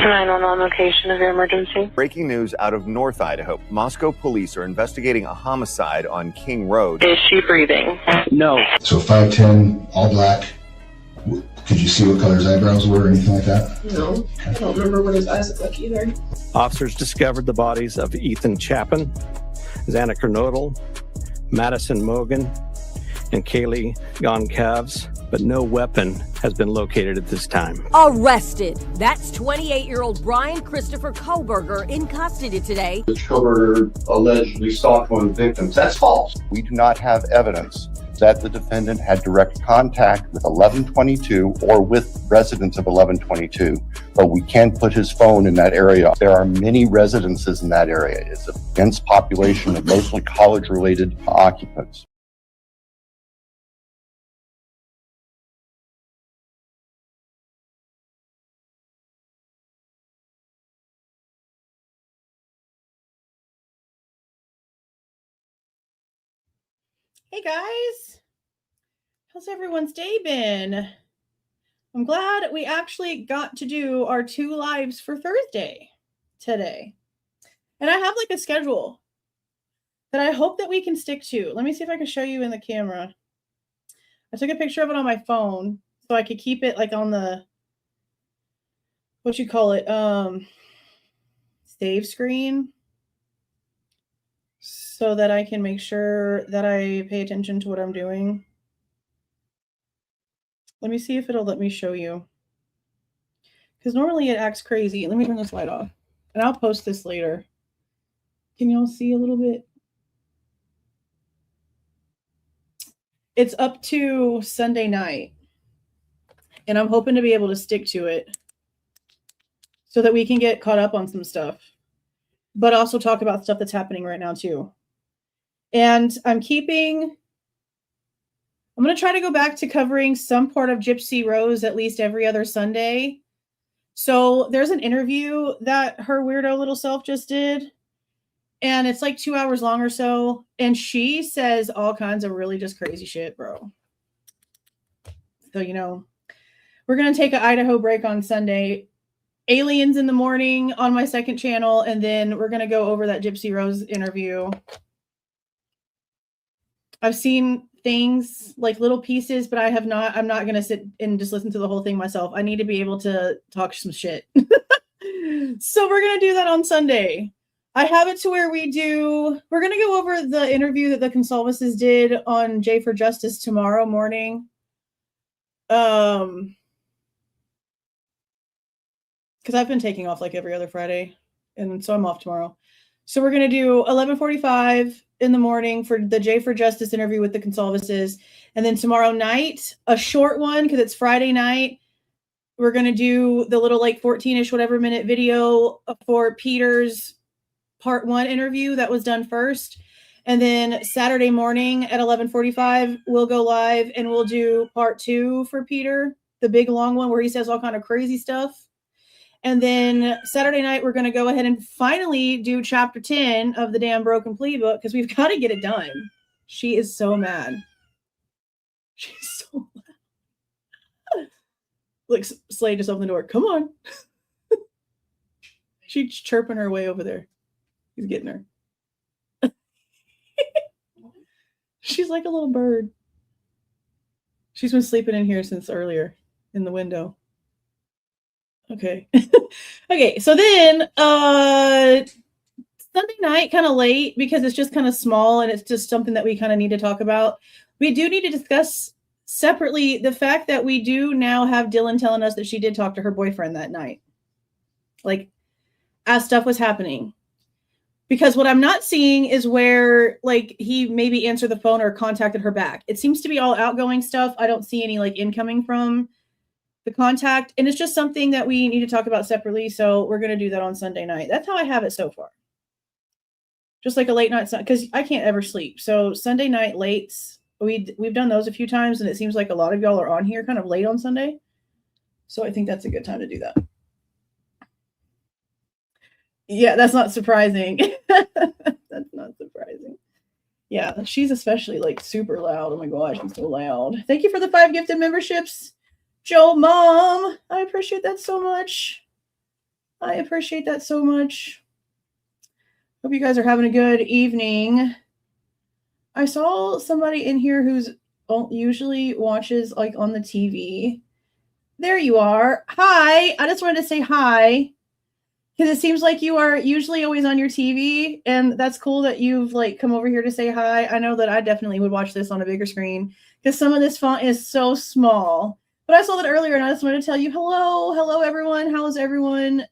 911 location of your emergency. Breaking news out of North Idaho. Moscow police are investigating a homicide on King Road. Is she breathing? No. So 5'10", all black. Could you see what color his eyebrows were or anything like that? No, I don't remember what his eyes look like either. Officers discovered the bodies of Ethan Chapin, Xana Kernodle, Maddie Mogen, and Kaylee Goncalves, but no weapon has been located at this time. Arrested. That's 28-year-old Bryan Christopher Kohberger in custody today. Kohberger allegedly stalked one of the victims. That's false. We do not have evidence that the defendant had direct contact with 1122 or with residents of 1122, but we can put his phone in that area. There are many residences in that area. It's a dense population of mostly college-related occupants. Hey guys, how's everyone's day been? I'm glad we actually got to do our 2 lives for Thursday today. And I have like a schedule that I hope that we can stick to. Let me see if I can show you in the camera. I took a picture of it on my phone so I could keep it like on the, what you call it, save screen, so that I can make sure that I pay attention to what I'm doing. Let me see if it'll let me show you. Because normally it acts crazy. Let me turn this light off. And I'll post this later. Can y'all see a little bit? It's up to Sunday night. And I'm hoping to be able to stick to it so that we can get caught up on some stuff. But also talk about stuff that's happening right now too. And I'm going to try to go back to covering some part of Gypsy Rose at least every other Sunday. So there's an interview that her weirdo little self just did. And it's like 2 hours long or so. And she says all kinds of really just crazy shit, bro. So, you know, we're going to take an Idaho break on Sunday. Aliens in the morning on my second channel. And then we're going to go over that Gypsy Rose interview. I've seen things like little pieces, but I'm not going to sit and just listen to the whole thing myself. I need to be able to talk some shit. So we're going to do that on Sunday. I have it to where we're going to go over the interview that the Goncalves did on J for Justice tomorrow morning. Because I've been taking off like every other Friday. And so I'm off tomorrow. So we're going to do 11:45 in the morning for the J for Justice interview with the Goncalves. And then tomorrow night, a short one, because it's Friday night, we're going to do the little like 14-ish whatever minute video for Peter's part 1 interview that was done first. And then Saturday morning at 11:45, we'll go live and we'll do part 2 for Peter, the big long one where he says all kind of crazy stuff. And then Saturday night, we're going to go ahead and finally do chapter 10 of the damn Broken Plea book because we've got to get it done. She is so mad. She's so mad. Look, Slade just opened the door. Come on. She's chirping her way over there. He's getting her. She's like a little bird. She's been sleeping in here since earlier in the window. Okay. Okay, so then Sunday night, kind of late because it's just kind of small and it's just something that we kind of need to talk about. We do need to discuss separately the fact that we do now have Dylan telling us that she did talk to her boyfriend that night. Like, as stuff was happening. Because what I'm not seeing is where, like, he maybe answered the phone or contacted her back. It seems to be all outgoing stuff. I don't see any, like, incoming from the contact, and it's just something that we need to talk about separately. So we're going to do that on Sunday night. That's how I have it so far. Just like a late night, because I can't ever sleep. So Sunday night lates, we've done those a few times, and it seems like a lot of y'all are on here kind of late on Sunday. So I think that's a good time to do that. Yeah, that's not surprising. That's not surprising. Yeah, she's especially like super loud. Oh my gosh, she's so loud. Thank you for the 5 gifted memberships. Joe Mom, I appreciate that so much. I appreciate that so much. Hope you guys are having a good evening. I saw somebody in here who's usually watches like on the TV. There you are. Hi. I just wanted to say hi because it seems like you are usually always on your TV, and that's cool that you've like come over here to say hi. I know that I definitely would watch this on a bigger screen because some of this font is so small. But I saw that earlier, and I just wanted to tell you hello, everyone. How's everyone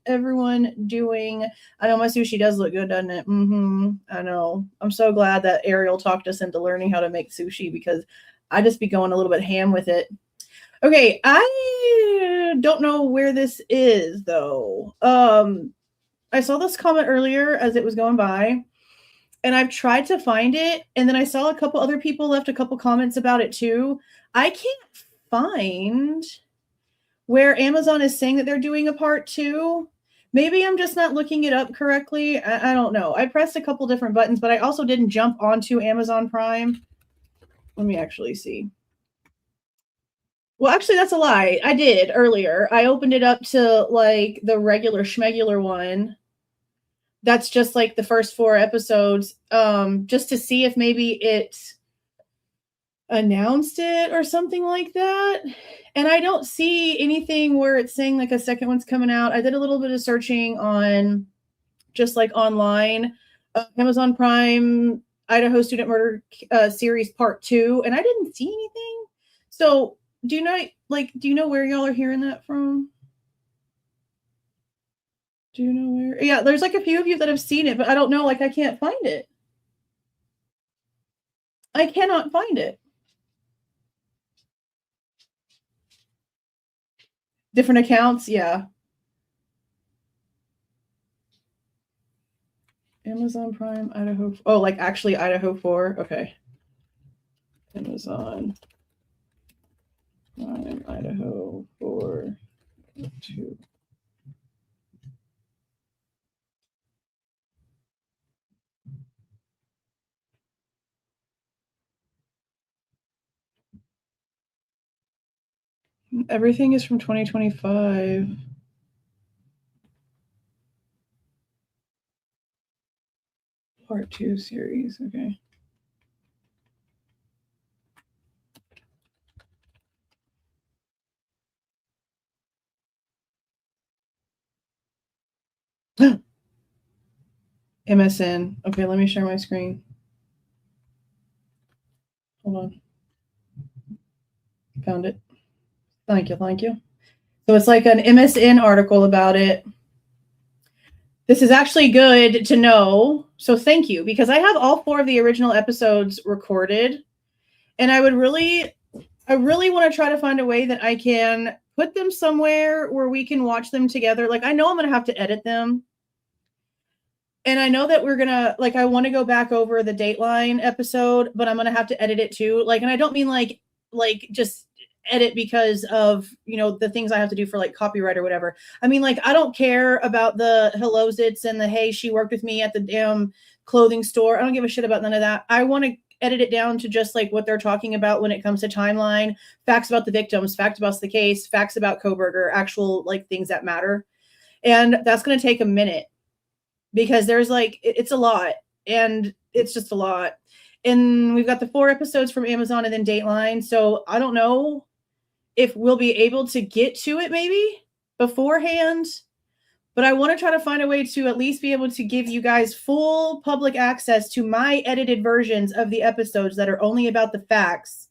doing? I know my sushi does look good, doesn't it? I know. I'm so glad that Ariel talked us into learning how to make sushi because I just be going a little bit ham with it. Okay, I don't know where this is though. I saw this comment earlier as it was going by, and I've tried to find it, and then I saw a couple other people left a couple comments about it too. I can't find where Amazon is saying that they're doing a part 2. Maybe I'm just not looking it up correctly. I don't know. I pressed a couple different buttons, but I also didn't jump onto Amazon Prime. Let me actually see. Well, actually, that's a lie. I did earlier. I opened it up to like the regular schmegular one. That's just like the first 4 episodes, just to see if maybe it announced it or something like that. And I don't see anything where it's saying like a second one's coming out. I did a little bit of searching on just like online, Amazon Prime, Idaho Student Murder Series Part 2, and I didn't see anything. So do you know where y'all are hearing that from? Do you know where? Yeah, there's like a few of you that have seen it, but I don't know. Like I can't find it. I cannot find it. Different accounts, yeah. Amazon Prime, Idaho. Oh, like actually Idaho 4. Okay. Amazon Prime, Idaho 4, 2. Everything is from 2025. Part 2 series, okay. MSN. Okay, let me share my screen. Hold on. Found it. Thank you. So it's like an MSN article about it. This is actually good to know. So thank you, because I have all 4 of the original episodes recorded, and I really want to try to find a way that I can put them somewhere where we can watch them together. Like I know I'm going to have to edit them. And I know that we're going to, like, I want to go back over the Dateline episode, but I'm going to have to edit it too. Like, and I don't mean like just edit because of, you know, the things I have to do for like copyright or whatever. I mean, like, I don't care about the hello zits and the, hey, she worked with me at the damn clothing store. I don't give a shit about none of that. I want to edit it down to just like what they're talking about when it comes to timeline, facts about the victims, facts about the case, facts about Kohberger, actual like things that matter. And that's going to take a minute. Because there's like, it's a lot, and it's just a lot. And we've got the 4 episodes from Amazon and then Dateline. So I don't know if we'll be able to get to it maybe beforehand, but I want to try to find a way to at least be able to give you guys full public access to my edited versions of the episodes that are only about the facts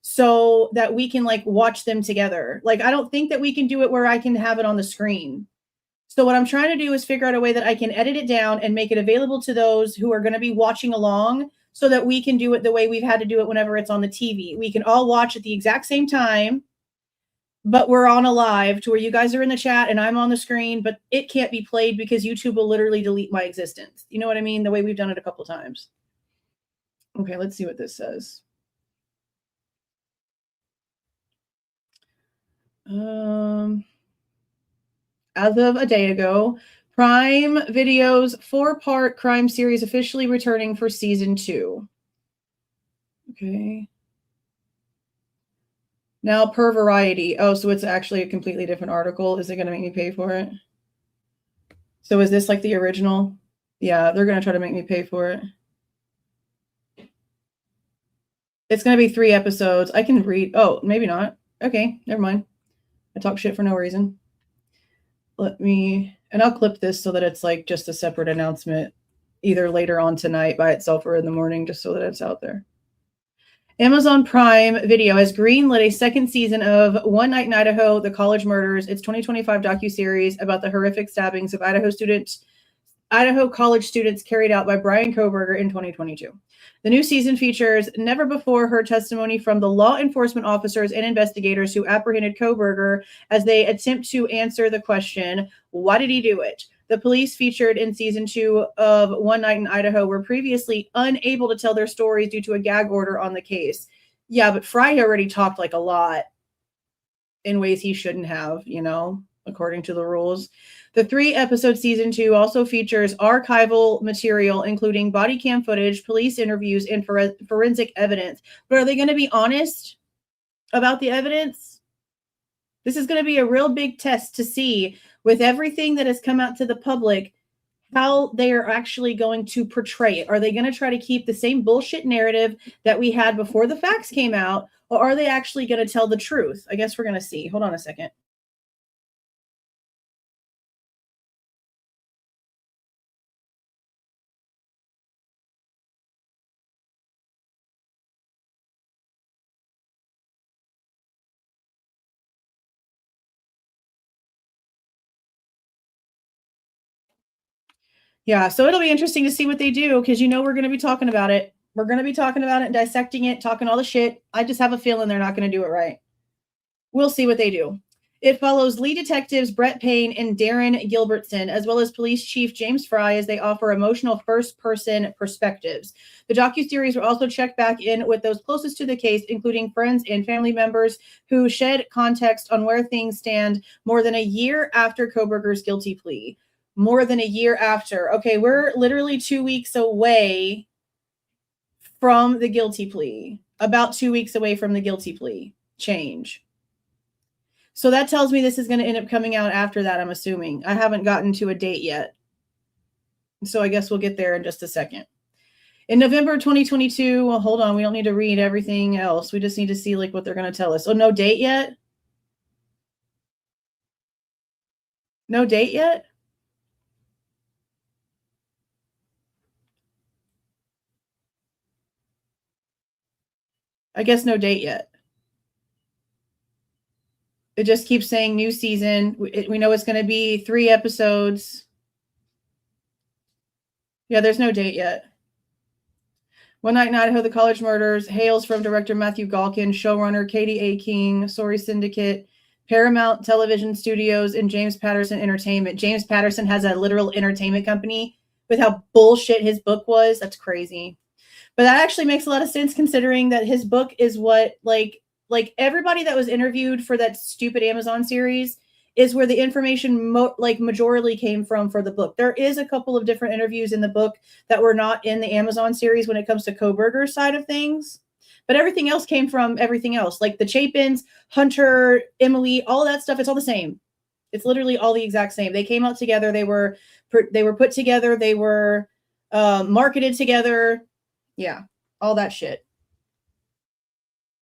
so that we can like watch them together. Like, I don't think that we can do it where I can have it on the screen. So what I'm trying to do is figure out a way that I can edit it down and make it available to those who are going to be watching along so that we can do it the way we've had to do it whenever it's on the TV. We can all watch at the exact same time, but we're on a live to where you guys are in the chat and I'm on the screen, but it can't be played because YouTube will literally delete my existence. You know what I mean? The way we've done it a couple times. Okay, let's see what this says. As of a day ago, Prime Video's 4-part crime series officially returning for season 2. Okay. Now per Variety. Oh, so it's actually a completely different article. Is it going to make me pay for it? So is this like the original? Yeah, they're going to try to make me pay for it. It's going to be 3 episodes. I can read. Oh, maybe not. Okay, never mind. I talk shit for no reason. And I'll clip this so that it's like just a separate announcement, either later on tonight by itself or in the morning, just so that it's out there. Amazon Prime Video has greenlit a second season of One Night in Idaho, The College Murders. It's 2025 docuseries about the horrific stabbings of Idaho college students carried out by Bryan Kohberger in 2022. The new season features never before heard testimony from the law enforcement officers and investigators who apprehended Kohberger as they attempt to answer the question, why did he do it? The police featured in season 2 of One Night in Idaho were previously unable to tell their stories due to a gag order on the case. Yeah, but Fry already talked like a lot in ways he shouldn't have, according to the rules. The 3-episode season 2 also features archival material, including body cam footage, police interviews, and forensic evidence. But are they going to be honest about the evidence? This is going to be a real big test to see, with everything that has come out to the public, how they are actually going to portray it. Are they going to try to keep the same bullshit narrative that we had before the facts came out, or are they actually going to tell the truth? I guess we're going to see. Hold on a second. Yeah, so it'll be interesting to see what they do, because we're going to be talking about it. We're going to be talking about it and dissecting it, talking all the shit. I just have a feeling they're not going to do it right. We'll see what they do. It follows lead detectives Brett Payne and Darren Gilbertson, as well as police chief James Fry, as they offer emotional first-person perspectives. The docuseries will also check back in with those closest to the case, including friends and family members who shed context on where things stand more than a year after Kohberger's guilty plea. More than a year after. Okay, we're literally 2 weeks away from the guilty plea. About 2 weeks away from the guilty plea change. So that tells me this is going to end up coming out after that, I'm assuming. I haven't gotten to a date yet. So I guess we'll get there in just a second. In November 2022, well, hold on. We don't need to read everything else. We just need to see what they're going to tell us. Oh, no date yet? No date yet? I guess no date yet. It just keeps saying new season. We know it's going to be 3 episodes. Yeah, there's no date yet. One Night in Idaho, The College Murders, hails from director Matthew Galkin, showrunner Katie A. King, Sorry Syndicate, Paramount Television Studios, and James Patterson Entertainment. James Patterson has a literal entertainment company with how bullshit his book was. That's crazy. But that actually makes a lot of sense, considering that his book is what, everybody that was interviewed for that stupid Amazon series is where the information majorly came from for the book. There is a couple of different interviews in the book that were not in the Amazon series when it comes to Kohberger's side of things. But everything else came from everything else. Like the Chapins, Hunter, Emily, all that stuff, it's all the same. It's literally all the exact same. They came out together. They were put together. They were marketed together. Yeah, all that shit.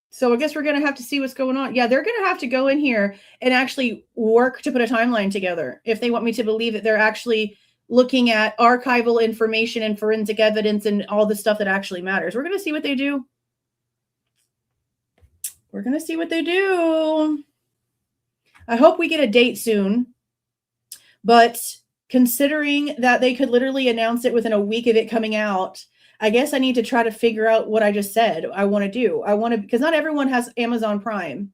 So I guess we're going to have to see what's going on. Yeah, they're going to have to go in here and actually work to put a timeline together if they want me to believe that they're actually looking at archival information and forensic evidence and all the stuff that actually matters. We're going to see what they do. We're going to see what they do. I hope we get a date soon. But considering that they could literally announce it within a week of it coming out, I guess I need to try to figure out what I just said I want to do. Because not everyone has Amazon Prime.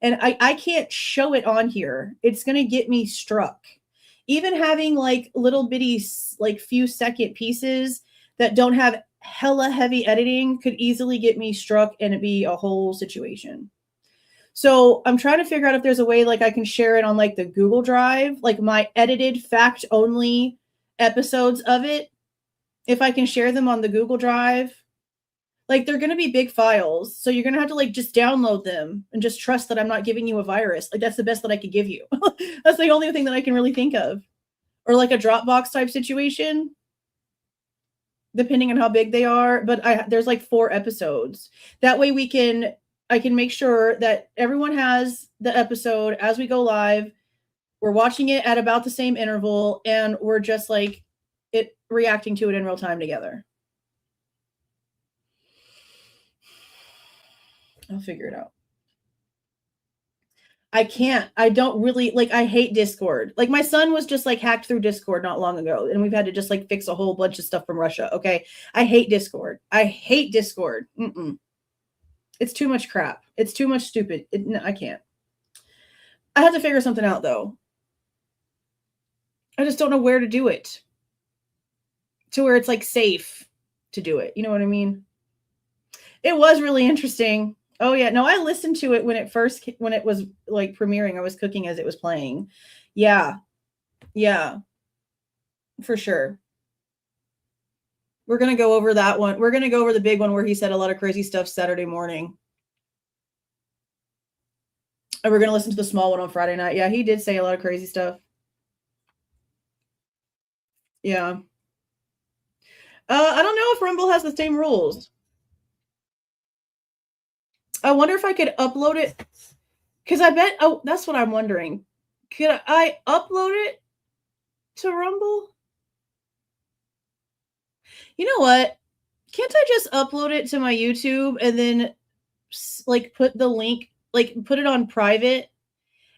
And I can't show it on here. It's going to get me struck. Even having little bitty, few second pieces that don't have hella heavy editing could easily get me struck and it'd be a whole situation. So I'm trying to figure out if there's a way I can share it on the Google Drive, my edited fact only episodes of it. If I can share them on the Google Drive, they're going to be big files. So you're going to have to just download them and just trust that I'm not giving you a virus. That's the best that I could give you. That's the only thing that I can really think of. or like a Dropbox type situation, depending on how big they are. But there's like 4 episodes. That way I can make sure that everyone has the episode as we go live. We're watching it at about the same interval, and we're just like reacting to it in real time together. I'll figure it out. I don't really I hate Discord. Like my son was just like hacked through Discord not long ago, and we've had to just like fix a whole bunch of stuff from Russia. Okay. I hate Discord. It's too much crap. It's too much stupid. No, I can't. I have to figure something out though. I just don't know where to do it to where it's like safe to do it. You know what I mean? It was really interesting. Oh yeah. No, I listened to it when it was like premiering. I was cooking as it was playing. Yeah. Yeah. For sure. We're going to go over that one. We're going to go over the big one where he said a lot of crazy stuff Saturday morning. And we're going to listen to the small one on Friday night. Yeah, he did say a lot of crazy stuff. Yeah. I don't know if Rumble has the same rules. I wonder if I could upload it. Because I bet, that's what I'm wondering. Could I upload it to Rumble? You know what? Can't I just upload it to my YouTube and then like put the link, like put it on private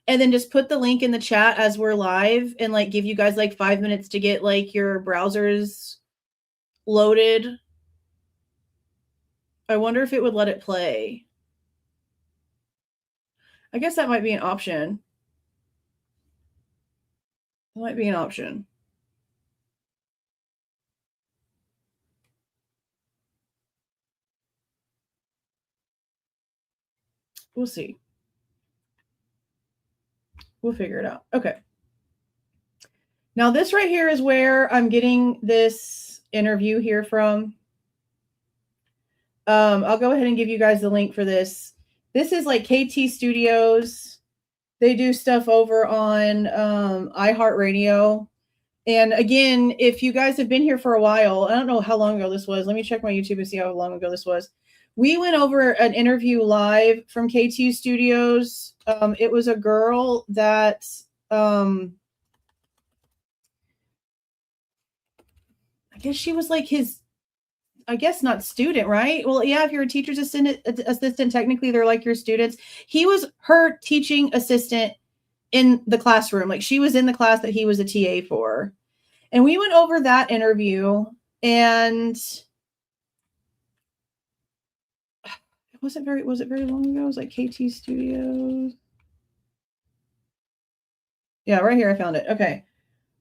and then just put the link in the chat as we're live and like give you guys like 5 minutes to get like your browsers loaded? I wonder if it would let it play. I guess that might be an option. It might be an option. We'll see. We'll figure it out. Okay. Now this right here is where I'm getting this interview here from. I'll go ahead and give you guys the link for this. This is like KT Studios. They do stuff over on iHeartRadio. And again, if you guys have been here for a while, I don't know how long ago this was. Let me check my YouTube and see how long ago this was. We went over an interview live from KT Studios. It was a girl that I guess she was like his, I guess not student, right? Well, yeah, if you're a teacher's assistant, technically they're like your students. He was her teaching assistant in the classroom. Like she was in the class that he was a TA for. And we went over that interview, and was it very long ago? It was like KT Studios. Yeah, right here I found it. Okay.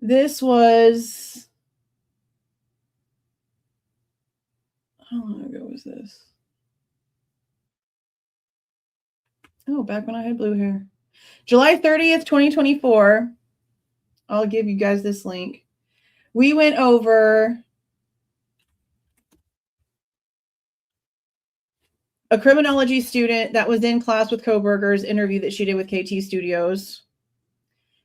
This was, how long ago was this? Oh, back when I had blue hair. July 30th, 2024. I'll give you guys this link. We went over a criminology student that was in class with Kohberger's interview that she did with KT Studios.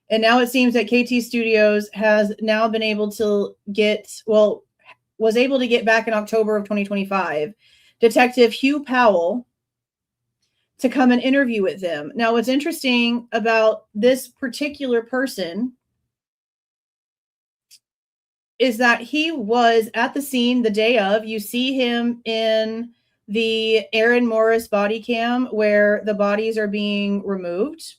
And now it seems that KT Studios has now been able to get, well, was able to get back in October of 2025, Detective Hugh Powell to come and interview with them. Now, what's interesting about this particular person is that he was at the scene the day of. You see him in the Aaron Morris body cam where the bodies are being removed.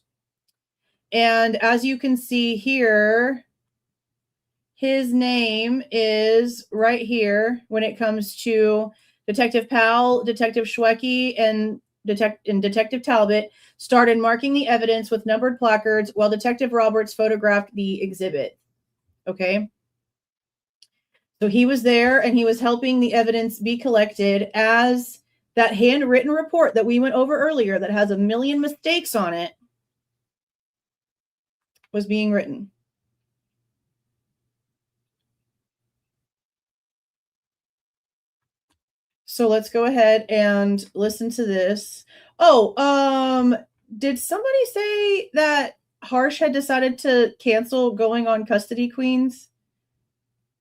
And as you can see here, his name is right here when it comes to Detective Powell, Detective Schwecke, and Detective Talbot started marking the evidence with numbered placards while Detective Roberts photographed the exhibit. Okay. So he was there and he was helping the evidence be collected as that handwritten report that we went over earlier that has a million mistakes on it was being written. So let's go ahead and listen to this. Oh, did somebody say that Harsh had decided to cancel going on Custody Queens,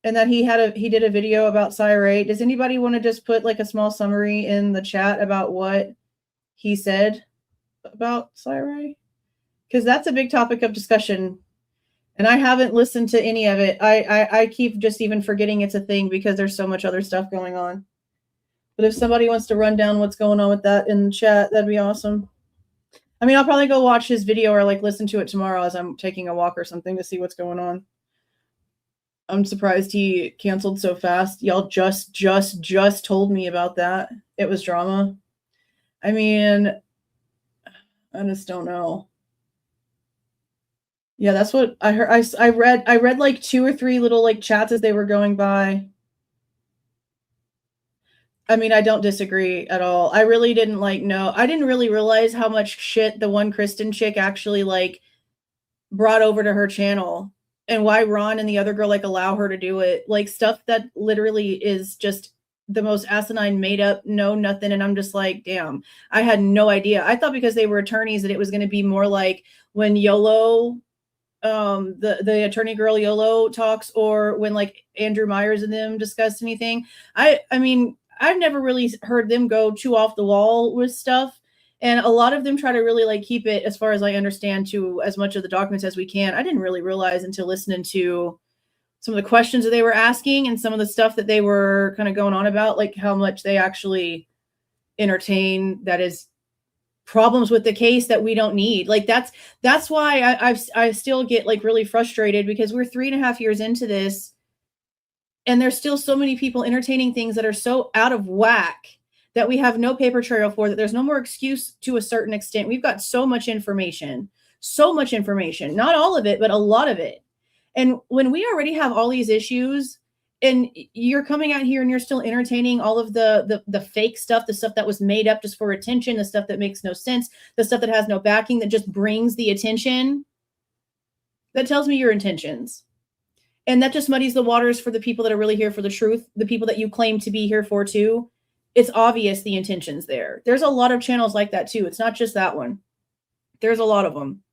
and that he did a video about Cyrate. Does anybody want to just put like a small summary in the chat about what he said about Cyrate? Because that's a big topic of discussion, and I haven't listened to any of it. I keep just even forgetting it's a thing because there's so much other stuff going on. But if somebody wants to run down what's going on with that in the chat, that'd be awesome. I mean, I'll probably go watch his video or like listen to it tomorrow as I'm taking a walk or something to see what's going on. I'm surprised he canceled so fast. Y'all just told me about that. It was drama. I mean, I just don't know. Yeah, that's what I heard. I read like 2 or 3 little like chats as they were going by. I mean, I don't disagree at all. I really didn't know. I didn't really realize how much shit the one Kristen chick actually like brought over to her channel, and why Ron and the other girl like allow her to do it. Like stuff that literally is just the most asinine, made up, no nothing. And I'm just like, damn, I had no idea. I thought because they were attorneys that it was going to be more like when YOLO, the attorney girl YOLO talks, or when like Andrew Myers and them discussed anything. I mean, I've never really heard them go too off the wall with stuff. And a lot of them try to really like keep it, as far as I understand, to as much of the documents as we can. I didn't really realize until listening to some of the questions that they were asking and some of the stuff that they were kind of going on about, like how much they actually entertain that is problems with the case that we don't need. Like that's why I still get like really frustrated, because we're 3.5 years into this. And there's still so many people entertaining things that are so out of whack that we have no paper trail for, that there's no more excuse to a certain extent. We've got so much information, not all of it, but a lot of it. And when we already have all these issues and you're coming out here and you're still entertaining all of the fake stuff, the stuff that was made up just for attention, the stuff that makes no sense, the stuff that has no backing, that just brings the attention, that tells me your intentions. And that just muddies the waters for the people that are really here for the truth, the people that you claim to be here for too. It's obvious the intentions there. There's a lot of channels like that too. It's not just that one. There's a lot of them.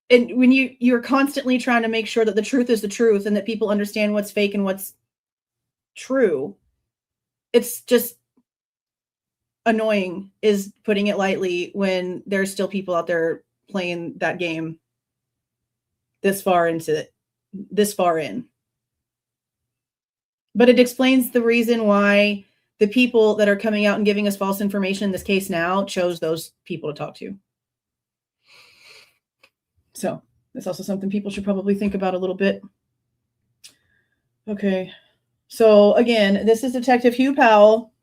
And when you're constantly trying to make sure that the truth is the truth and that people understand what's fake and what's true, it's just annoying, is putting it lightly, when there's still people out there playing that game this far in. But it explains the reason why the people that are coming out and giving us false information in this case now chose those people to talk to. So that's also something people should probably think about a little bit. Okay. So again, this is Detective Hugh Powell.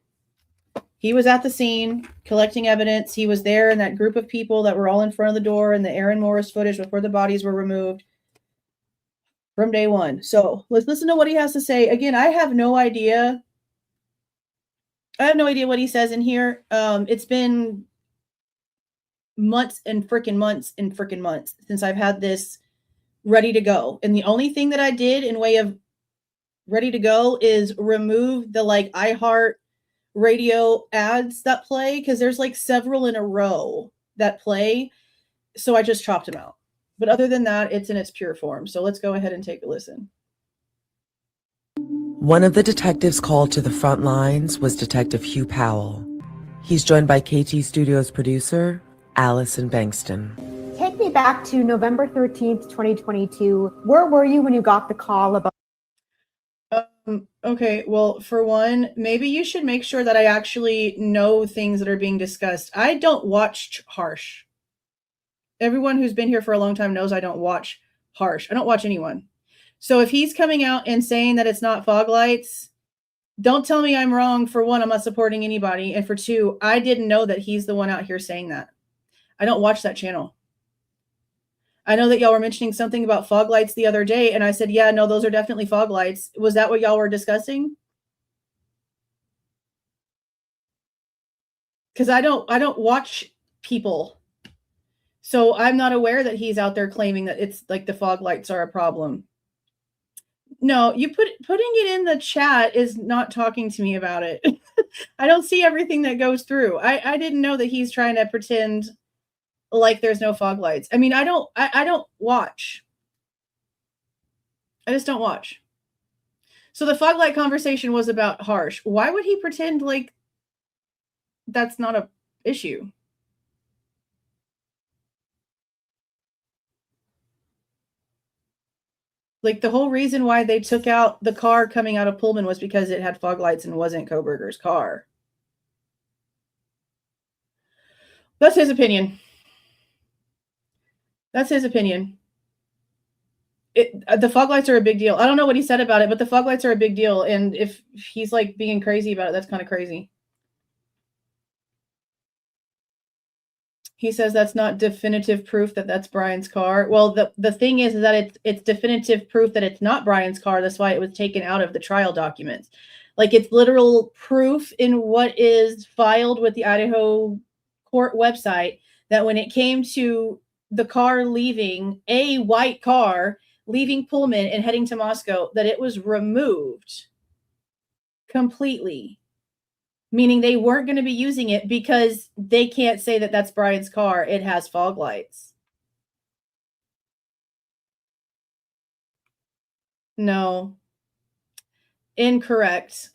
He was at the scene collecting evidence. He was there in that group of people that were all in front of the door in the Aaron Morris footage before the bodies were removed from day one. So let's listen to what he has to say. Again, I have no idea. What he says in here. It's been months and freaking months since I've had this ready to go. And the only thing that I did in way of ready to go is remove the like iHeart radio ads that play, because there's like several in a row that play. So I just chopped them out. But other than that, it's in its pure form. So let's go ahead and take a listen. One of the detectives called to the front lines was Detective Hugh Powell. He's joined by KT Studios producer, Allison Bankston. Take me back to November 13th, 2022. Where were you when you got the call about... Okay, well, for one, maybe you should make sure that I actually know things that are being discussed. I don't watch Harsh. Everyone who's been here for a long time knows I don't watch Harsh. I don't watch anyone. So if he's coming out and saying that it's not fog lights, don't tell me I'm wrong. For one, I'm not supporting anybody. And for two, I didn't know that he's the one out here saying that. I don't watch that channel. I know that y'all were mentioning something about fog lights the other day, and I said, yeah, no, those are definitely fog lights. Was that what y'all were discussing? Because I don't watch people. So I'm not aware that he's out there claiming that it's like the fog lights are a problem. No, you putting it in the chat is not talking to me about it. I don't see everything that goes through. I didn't know that he's trying to pretend like there's no fog lights. I mean, I don't watch. I just don't watch. So the fog light conversation was about Harsh. Why would he pretend like that's not a issue? Like, the whole reason why they took out the car coming out of Pullman was because it had fog lights and wasn't Kohberger's car. That's his opinion. That's his opinion. The fog lights are a big deal. I don't know what he said about it, but the fog lights are a big deal. And if he's like being crazy about it, that's kind of crazy. He says that's not definitive proof that that's Bryan's car. Well, the thing is that it's definitive proof that it's not Bryan's car. That's why it was taken out of the trial documents. Like, it's literal proof in what is filed with the Idaho court website that when it came to the car leaving, a white car leaving Pullman and heading to Moscow, that it was removed completely. Meaning they weren't going to be using it because they can't say that that's Bryan's car. It has fog lights. No. Incorrect.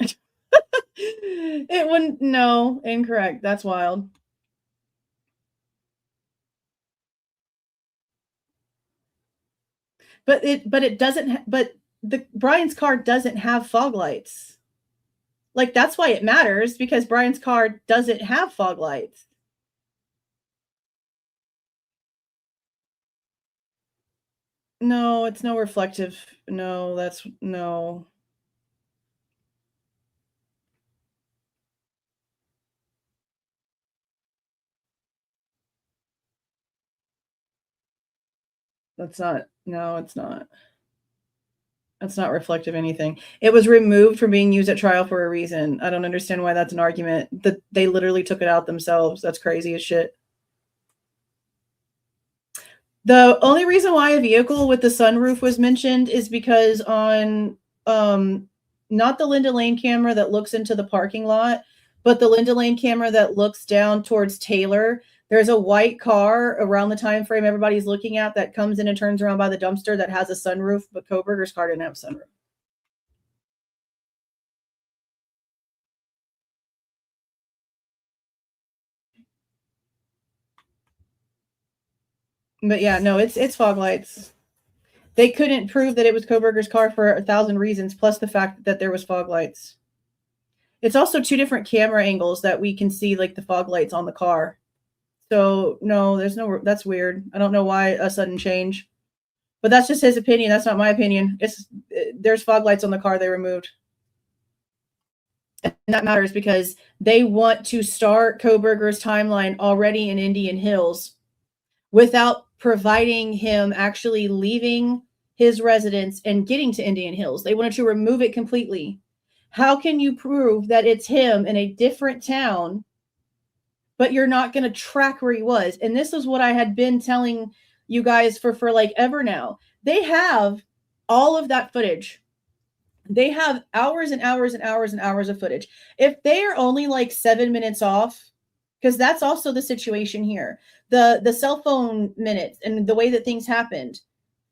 It wouldn't. No, incorrect. That's wild. But it doesn't. But Bryan's car doesn't have fog lights. Like, that's why it matters, because Bryan's car doesn't have fog lights. No, it's no reflective. No, that's no. That's not. No, it's not. That's not reflective anything. It was removed from being used at trial for a reason. I don't understand why that's an argument. That they literally took it out themselves. That's crazy as shit. The only reason why a vehicle with the sunroof was mentioned is because on not the Linda Lane camera that looks into the parking lot, but the Linda Lane camera that looks down towards Taylor, there's a white car around the time frame everybody's looking at that comes in and turns around by the dumpster that has a sunroof, but Kohberger's car didn't have a sunroof. But yeah, no, it's fog lights. They couldn't prove that it was Kohberger's car for 1,000 reasons, plus the fact that there was fog lights. It's also two different camera angles that we can see, like, the fog lights on the car. So no, that's weird. I don't know why a sudden change, but that's just his opinion. That's not my opinion. There's fog lights on the car they removed. And that matters because they want to start Kohberger's timeline already in Indian Hills without providing him actually leaving his residence and getting to Indian Hills. They wanted to remove it completely. How can you prove that it's him in a different town, but you're not going to track where he was? And this is what I had been telling you guys for like ever now. They have all of that footage. They have hours and hours and hours and hours of footage. If they are only like 7 minutes off, because that's also the situation here, the cell phone minutes and the way that things happened.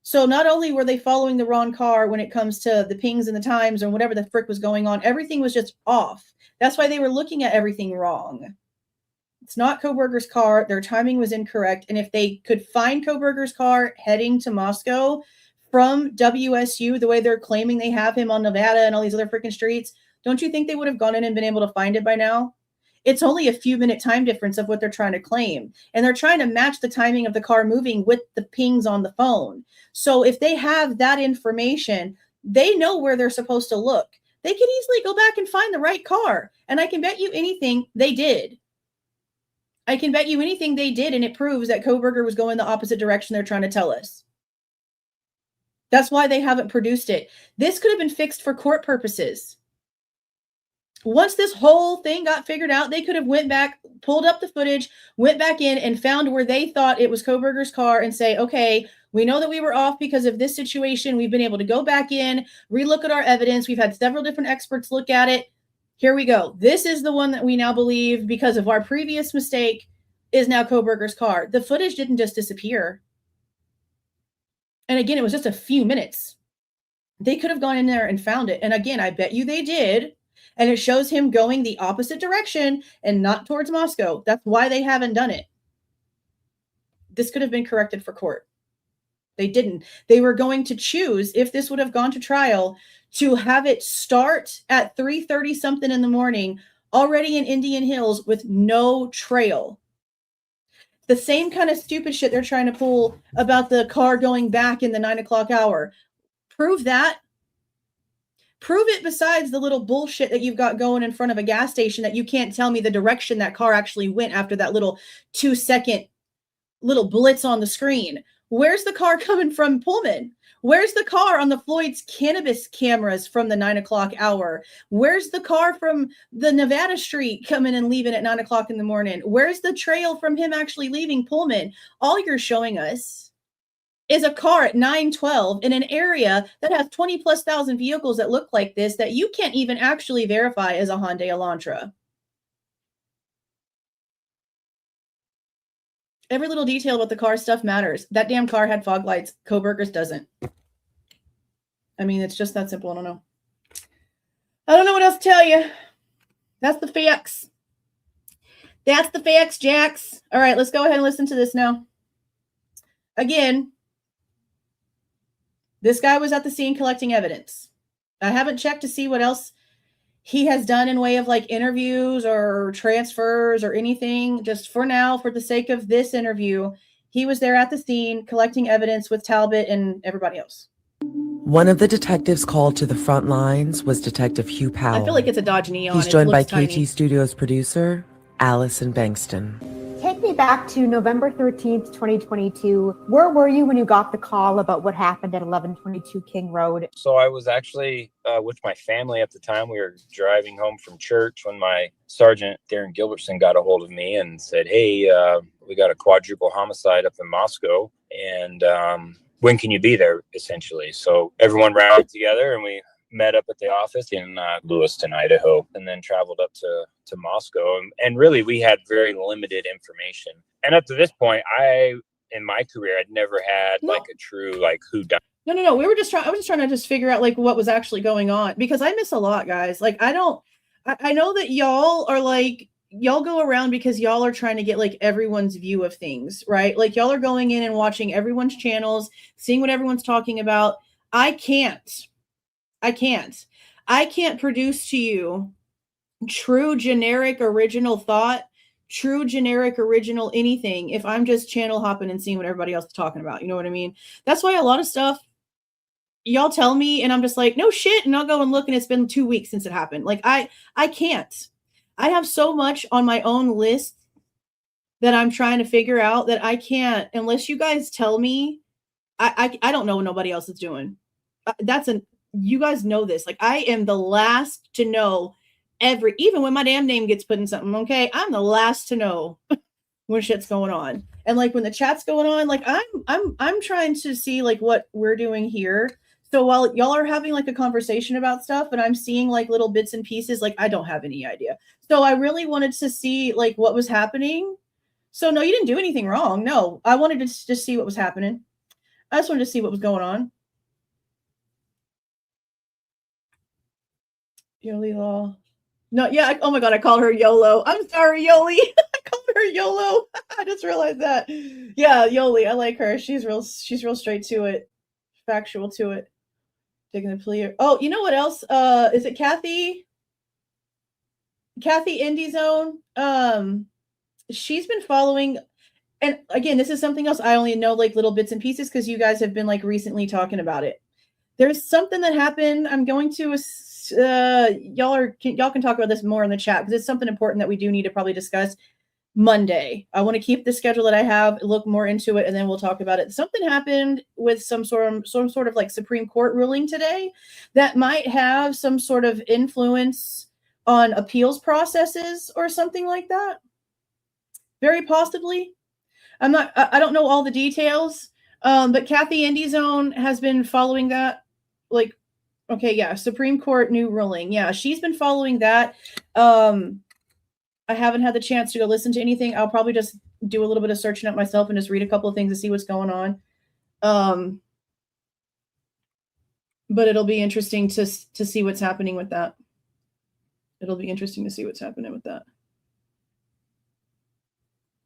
So not only were they following the wrong car when it comes to the pings and the times or whatever the frick was going on, everything was just off. That's why they were looking at everything wrong. It's not Kohberger's car. Their timing was incorrect. And if they could find Kohberger's car heading to Moscow from WSU, the way they're claiming they have him on Nevada and all these other freaking streets, don't you think they would have gone in and been able to find it by now? It's only a few minute time difference of what they're trying to claim. And they're trying to match the timing of the car moving with the pings on the phone. So if they have that information, they know where they're supposed to look. They could easily go back and find the right car. And I can bet you anything they did. I can bet you anything they did, and it proves that Kohberger was going the opposite direction they're trying to tell us. That's why they haven't produced it. This could have been fixed for court purposes. Once this whole thing got figured out, they could have went back, pulled up the footage, went back in and found where they thought it was Kohberger's car and say, okay, we know that we were off because of this situation. We've been able to go back in, relook at our evidence. We've had several different experts look at it. Here we go. This is the one that we now believe, because of our previous mistake, is now Kohberger's car. The footage didn't just disappear. And again, it was just a few minutes. They could have gone in there and found it. And again, I bet you they did. And it shows him going the opposite direction and not towards Moscow. That's why they haven't done it. This could have been corrected for court. They didn't. They were going to choose, if this would have gone to trial, to have it start at 3:30 something in the morning, already in Indian Hills with no trail. The same kind of stupid shit they're trying to pull about the car going back in the 9 o'clock hour. Prove that. Prove it besides the little bullshit that you've got going in front of a gas station that you can't tell me the direction that car actually went after that little 2-second little blitz on the screen. Where's the car coming from Pullman? Where's the car on the Floyd's cannabis cameras from the 9 o'clock hour? Where's the car from the Nevada Street coming and leaving at 9 o'clock in the morning? Where's the trail from him actually leaving Pullman? All you're showing us is a car at 9:12 in an area that has 20,000+ vehicles that look like this that you can't even actually verify as a Hyundai Elantra. Every little detail about the car stuff matters. That damn car had fog lights. Kohberger's doesn't. I mean, it's just that simple. I don't know. I don't know what else to tell you. That's the facts. That's the facts, Jax. All right, let's go ahead and listen to this now. Again, this guy was at the scene collecting evidence. I haven't checked to see what else he has done in way of like interviews or transfers or anything. Just for now, for the sake of this interview, he was there at the scene collecting evidence with Talbot and everybody else. One of the detectives called to the front lines was Detective Hugh Powell. I feel like it's a Dodge Neon. He's joined by KT Studios producer Allison Bankston. Take me back to November 13th, 2022. Where were you when you got the call about what happened at 1122 King Road? So I was actually with my family at the time. We were driving home from church when my sergeant, Darren Gilbertson, got a hold of me and said, hey, we got a quadruple homicide up in Moscow. And when can you be there, essentially? So everyone rallied together and we met up at the office in Lewiston, Idaho, and then traveled up to Moscow. And really, we had very limited information. And up to this point, in my career, I'd never had like a true, like, who done. No. I was just trying to just figure out like what was actually going on, because I miss a lot, guys. Like, I know that y'all are like, y'all go around because y'all are trying to get like everyone's view of things, right? Like y'all are going in and watching everyone's channels, seeing what everyone's talking about. I can't produce to you true generic original thought, true generic original anything if I'm just channel hopping and seeing what everybody else is talking about. You know what I mean? That's why a lot of stuff y'all tell me and I'm just like, no shit. And I'll go and look and it's been 2 weeks since it happened. Like I can't. I have so much on my own list that I'm trying to figure out that I can't, unless you guys tell me. I don't know what nobody else is doing. You guys know this. Like, I am the last to know even when my damn name gets put in something, okay? I'm the last to know when shit's going on. And like when the chat's going on, like I'm trying to see like what we're doing here. So while y'all are having like a conversation about stuff and I'm seeing like little bits and pieces, like I don't have any idea. So I really wanted to see like what was happening. So no, you didn't do anything wrong. No, I wanted to just see what was happening. I just wanted to see what was going on. Yoli Law. No, yeah. Oh my God, I called her YOLO. I'm sorry, Yoli. I called her YOLO. I just realized that. Yeah, Yoli. I like her. She's real straight to it. Factual to it. Taking the plea. Oh, you know what else? Is it Kathy? Kathy Indie Zone. She's been following, and again, this is something else I only know like little bits and pieces because you guys have been like recently talking about it. There's something that happened. I'm going to y'all can talk about this more in the chat because it's something important that we do need to probably discuss Monday. I want to keep the schedule that I have, look more into it, and then we'll talk about it. Something happened with some sort of like Supreme Court ruling today that might have some sort of influence on appeals processes or something like that. Very possibly. I don't know all the details, but Kathy Indie Zone has been following that like Okay, yeah, Supreme Court new ruling. Yeah, she's been following that. I haven't had the chance to go listen to anything. I'll probably just do a little bit of searching up myself and just read a couple of things to see what's going on. But it'll be interesting to see what's happening with that. It'll be interesting to see what's happening with that.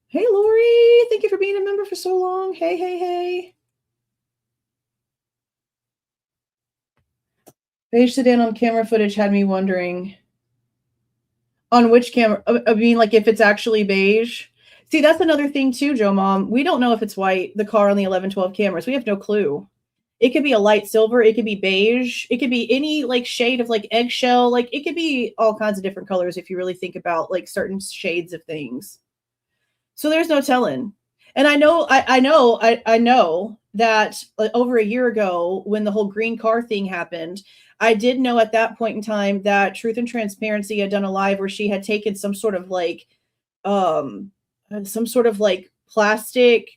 Hey, Lori, thank you for being a member for so long. Hey, hey, hey. Beige sedan on camera footage had me wondering on which camera. I mean, like if it's actually beige. See, that's another thing too, Joe Mom. We don't know if it's white, the car on the 1112 cameras. We have no clue. It could be a light silver. It could be beige. It could be any like shade of like eggshell. Like it could be all kinds of different colors if you really think about like certain shades of things. So there's no telling. And I know that over a year ago when the whole green car thing happened, I did know at that point in time that Truth and Transparency had done a live where she had taken some sort of like plastic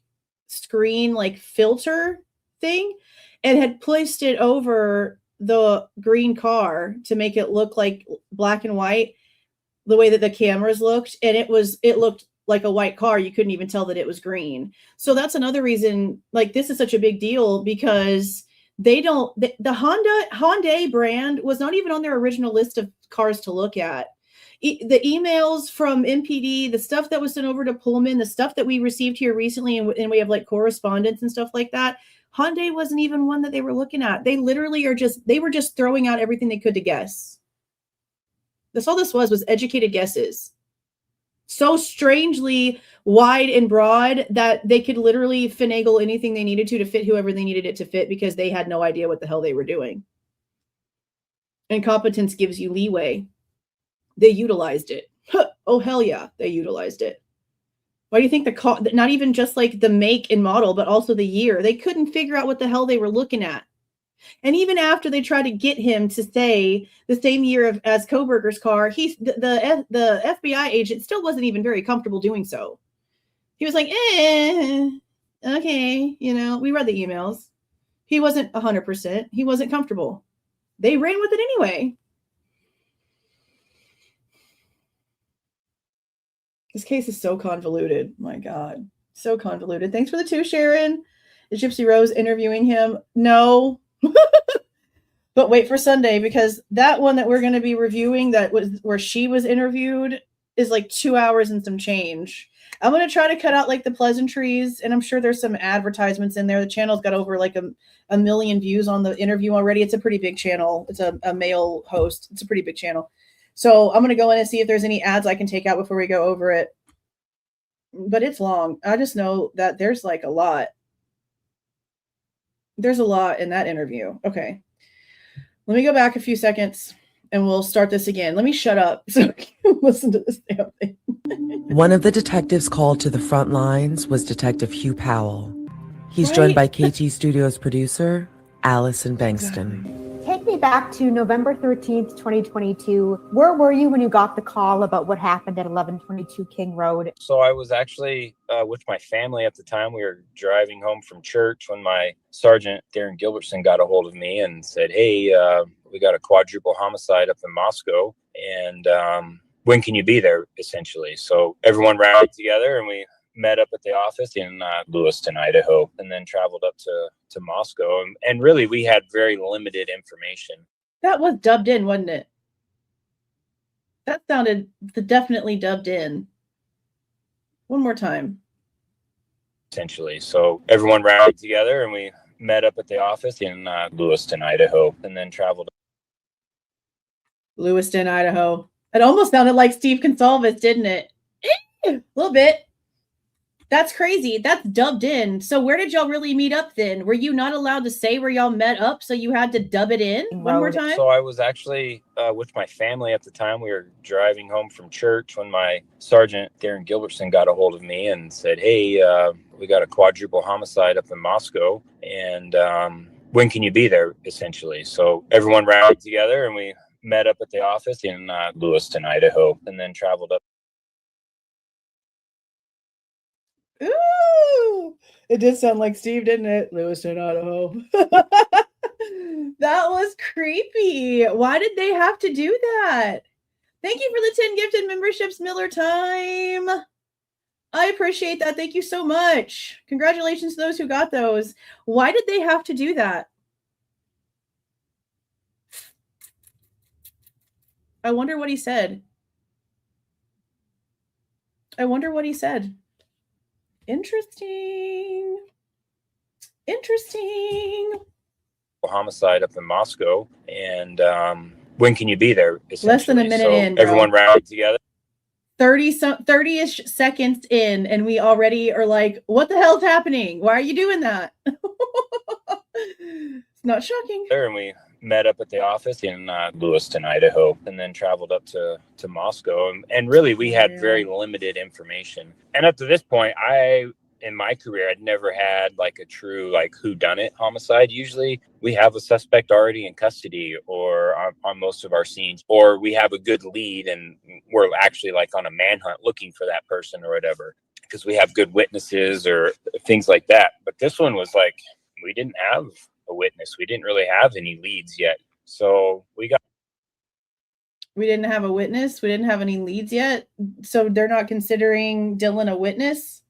screen like filter thing and had placed it over the green car to make it look like black and white the way that the cameras looked, and it looked like a white car. You couldn't even tell that it was green. So that's another reason like this is such a big deal, because the Hyundai brand was not even on their original list of cars to look at. The emails from MPD, the stuff that was sent over to Pullman, the stuff that we received here recently, and we have like correspondence and stuff like that. Hyundai wasn't even one that they were looking at. They literally they were just throwing out everything they could to guess. That's all this was educated guesses. So strangely wide and broad that they could literally finagle anything they needed to fit whoever they needed it to fit, because they had no idea what the hell they were doing. And competence gives you leeway. They utilized it. Oh, hell yeah, they utilized it. Why do you think the car, not even just like the make and model, but also the year, they couldn't figure out what the hell they were looking at. And even after they tried to get him to say the same year as Kohberger's car, the FBI agent still wasn't even very comfortable doing so. He was like, okay, we read the emails. He wasn't 100%. He wasn't comfortable. They ran with it anyway. This case is so convoluted. My God, so convoluted. Thanks for the 2, Sharon. Is Gypsy Rose interviewing him? No. But wait for Sunday, because that one that we're going to be reviewing, that was where she was interviewed, is like 2 hours and some change. I'm going to try to cut out like the pleasantries, and I'm sure there's some advertisements in there. The channel's got over like a million views on the interview already. It's a pretty big channel. It's a male host. It's a pretty big channel. So I'm going to go in and see if there's any ads I can take out before we go over it. But it's long. I just know that there's like a lot. There's a lot in that interview. Okay. Let me go back a few seconds and we'll start this again. Let me shut up so I can listen to this damn thing. One of the detectives called to the front lines was Detective Hugh Powell. He's joined by KT Studios producer, Allison Bankston. Take me back to November 13th, 2022. Where were you when you got the call about what happened at 1122 King Road? So I was actually with my family at the time. We were driving home from church when my sergeant, Darren Gilbertson, got a hold of me and said, hey, we got a quadruple homicide up in Moscow. And when can you be there, essentially? So everyone rallied together and we met up at the office in Lewiston, Idaho, and then traveled up to Moscow. And really, we had very limited information. That was dubbed in, wasn't it? That sounded definitely dubbed in. One more time. Essentially. So everyone rallied together and we met up at the office in Lewiston, Idaho, and then traveled. Lewiston, Idaho. It almost sounded like Steve Goncalves, didn't it? A little bit. That's crazy. That's dubbed in. So where did y'all really meet up then? Were you not allowed to say where y'all met up, so you had to dub it in one more time? So I was actually with my family at the time. We were driving home from church when my sergeant, Darren Gilbertson, got a hold of me and said, hey, we got a quadruple homicide up in Moscow. And when can you be there, essentially? So everyone rallied together and we met up at the office in Lewiston, Idaho, and then traveled up. Ooh, it did sound like Steve, didn't it? Lewiston, Idaho. That was creepy. Why did they have to do that? Thank you for the 10 gifted memberships, Miller Time. I appreciate that. Thank you so much. Congratulations to those who got those. Why did they have to do that? I wonder what he said. I wonder what he said. Interesting. Interesting. Homicide up in Moscow, and when can you be there? Less than a minute so in, bro. everyone rallied together. 30-ish seconds in, and we already are like, what the hell's happening? Why are you doing that? It's not shocking. And we met up at the office in Lewiston, Idaho, and then traveled up to Moscow. And really, we had very limited information. And up to this point, in my career, I'd never had like a true like whodunit homicide. Usually we have a suspect already in custody or on most of our scenes, or we have a good lead and we're actually like on a manhunt looking for that person or whatever, because we have good witnesses or things like that. But this one was like, we didn't have a witness. We didn't really have any leads yet. So we didn't have a witness. We didn't have any leads yet. So they're not considering Dylan a witness.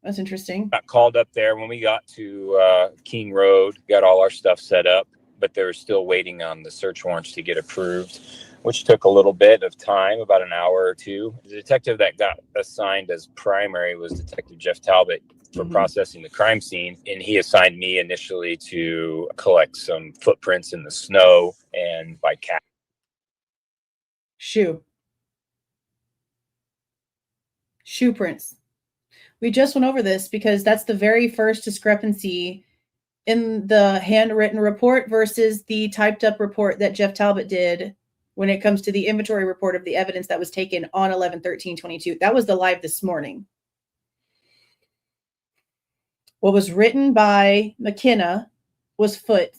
That's interesting. Got called up there when we got to King Road, got all our stuff set up, but they were still waiting on the search warrants to get approved, which took a little bit of time, about an hour or two. The detective that got assigned as primary was Detective Jeff Talbot for processing the crime scene. And he assigned me initially to collect some footprints in the snow and by cat. Shoe prints. We just went over this because that's the very first discrepancy in the handwritten report versus the typed up report that Jeff Talbot did when it comes to the inventory report of the evidence that was taken on 11/13/22. That was the live this morning. What was written by McKenna was foot.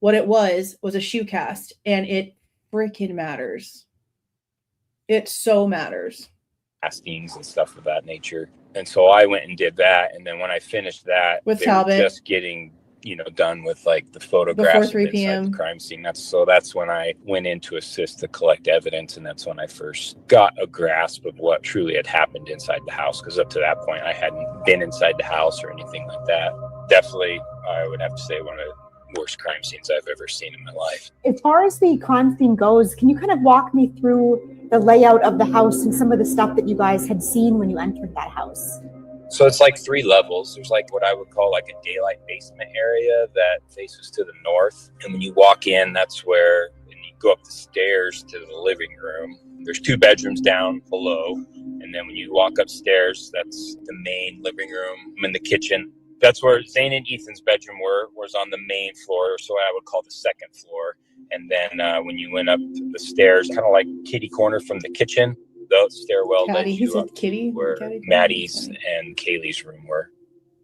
What it was a shoe cast, and it freaking matters. It so matters. Castings and stuff of that nature. And so I went and did that. And then when I finished that, with they Talbot, were just getting, done with like the photographs before 3 p.m. inside the crime scene. That's when I went in to assist to collect evidence. And that's when I first got a grasp of what truly had happened inside the house. Because up to that point, I hadn't been inside the house or anything like that. Definitely, I would have to say one of the worst crime scenes I've ever seen in my life. As far as the crime scene goes, can you kind of walk me through the layout of the house and some of the stuff that you guys had seen when you entered that house? So it's like 3 levels. There's like what I would call like a daylight basement area that faces to the north. And when you walk in, that's where, and you go up the stairs to the living room. There's 2 bedrooms down below. And then when you walk upstairs, that's the main living room and the kitchen. That's where Xana and Ethan's bedroom was on the main floor, so I would call the second floor. And then when you went up the stairs, kind of like kitty corner from the kitchen, the stairwell led you up where Maddie's and Kaylee's room were.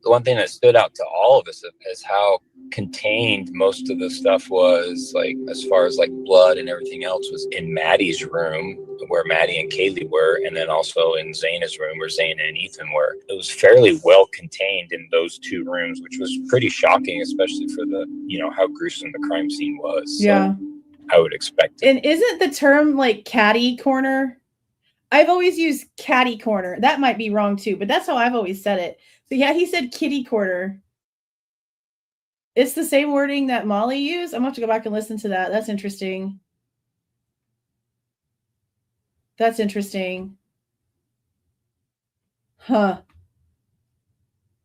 The one thing that stood out to all of us is how contained most of the stuff was, like as far as like blood and everything else was in Maddie's room where Maddie and Kaylee were, and then also in Xana's room where Xana and Ethan were. It was fairly well contained in those 2 rooms, which was pretty shocking, especially for the, how gruesome the crime scene was. Yeah. So I would expect it. And isn't the term like catty corner? I've always used catty corner. That might be wrong too, but that's how I've always said it. So yeah, he said kitty corner. It's the same wording that Molly used. I'm going to have to go back and listen to that. That's interesting. That's interesting. Huh.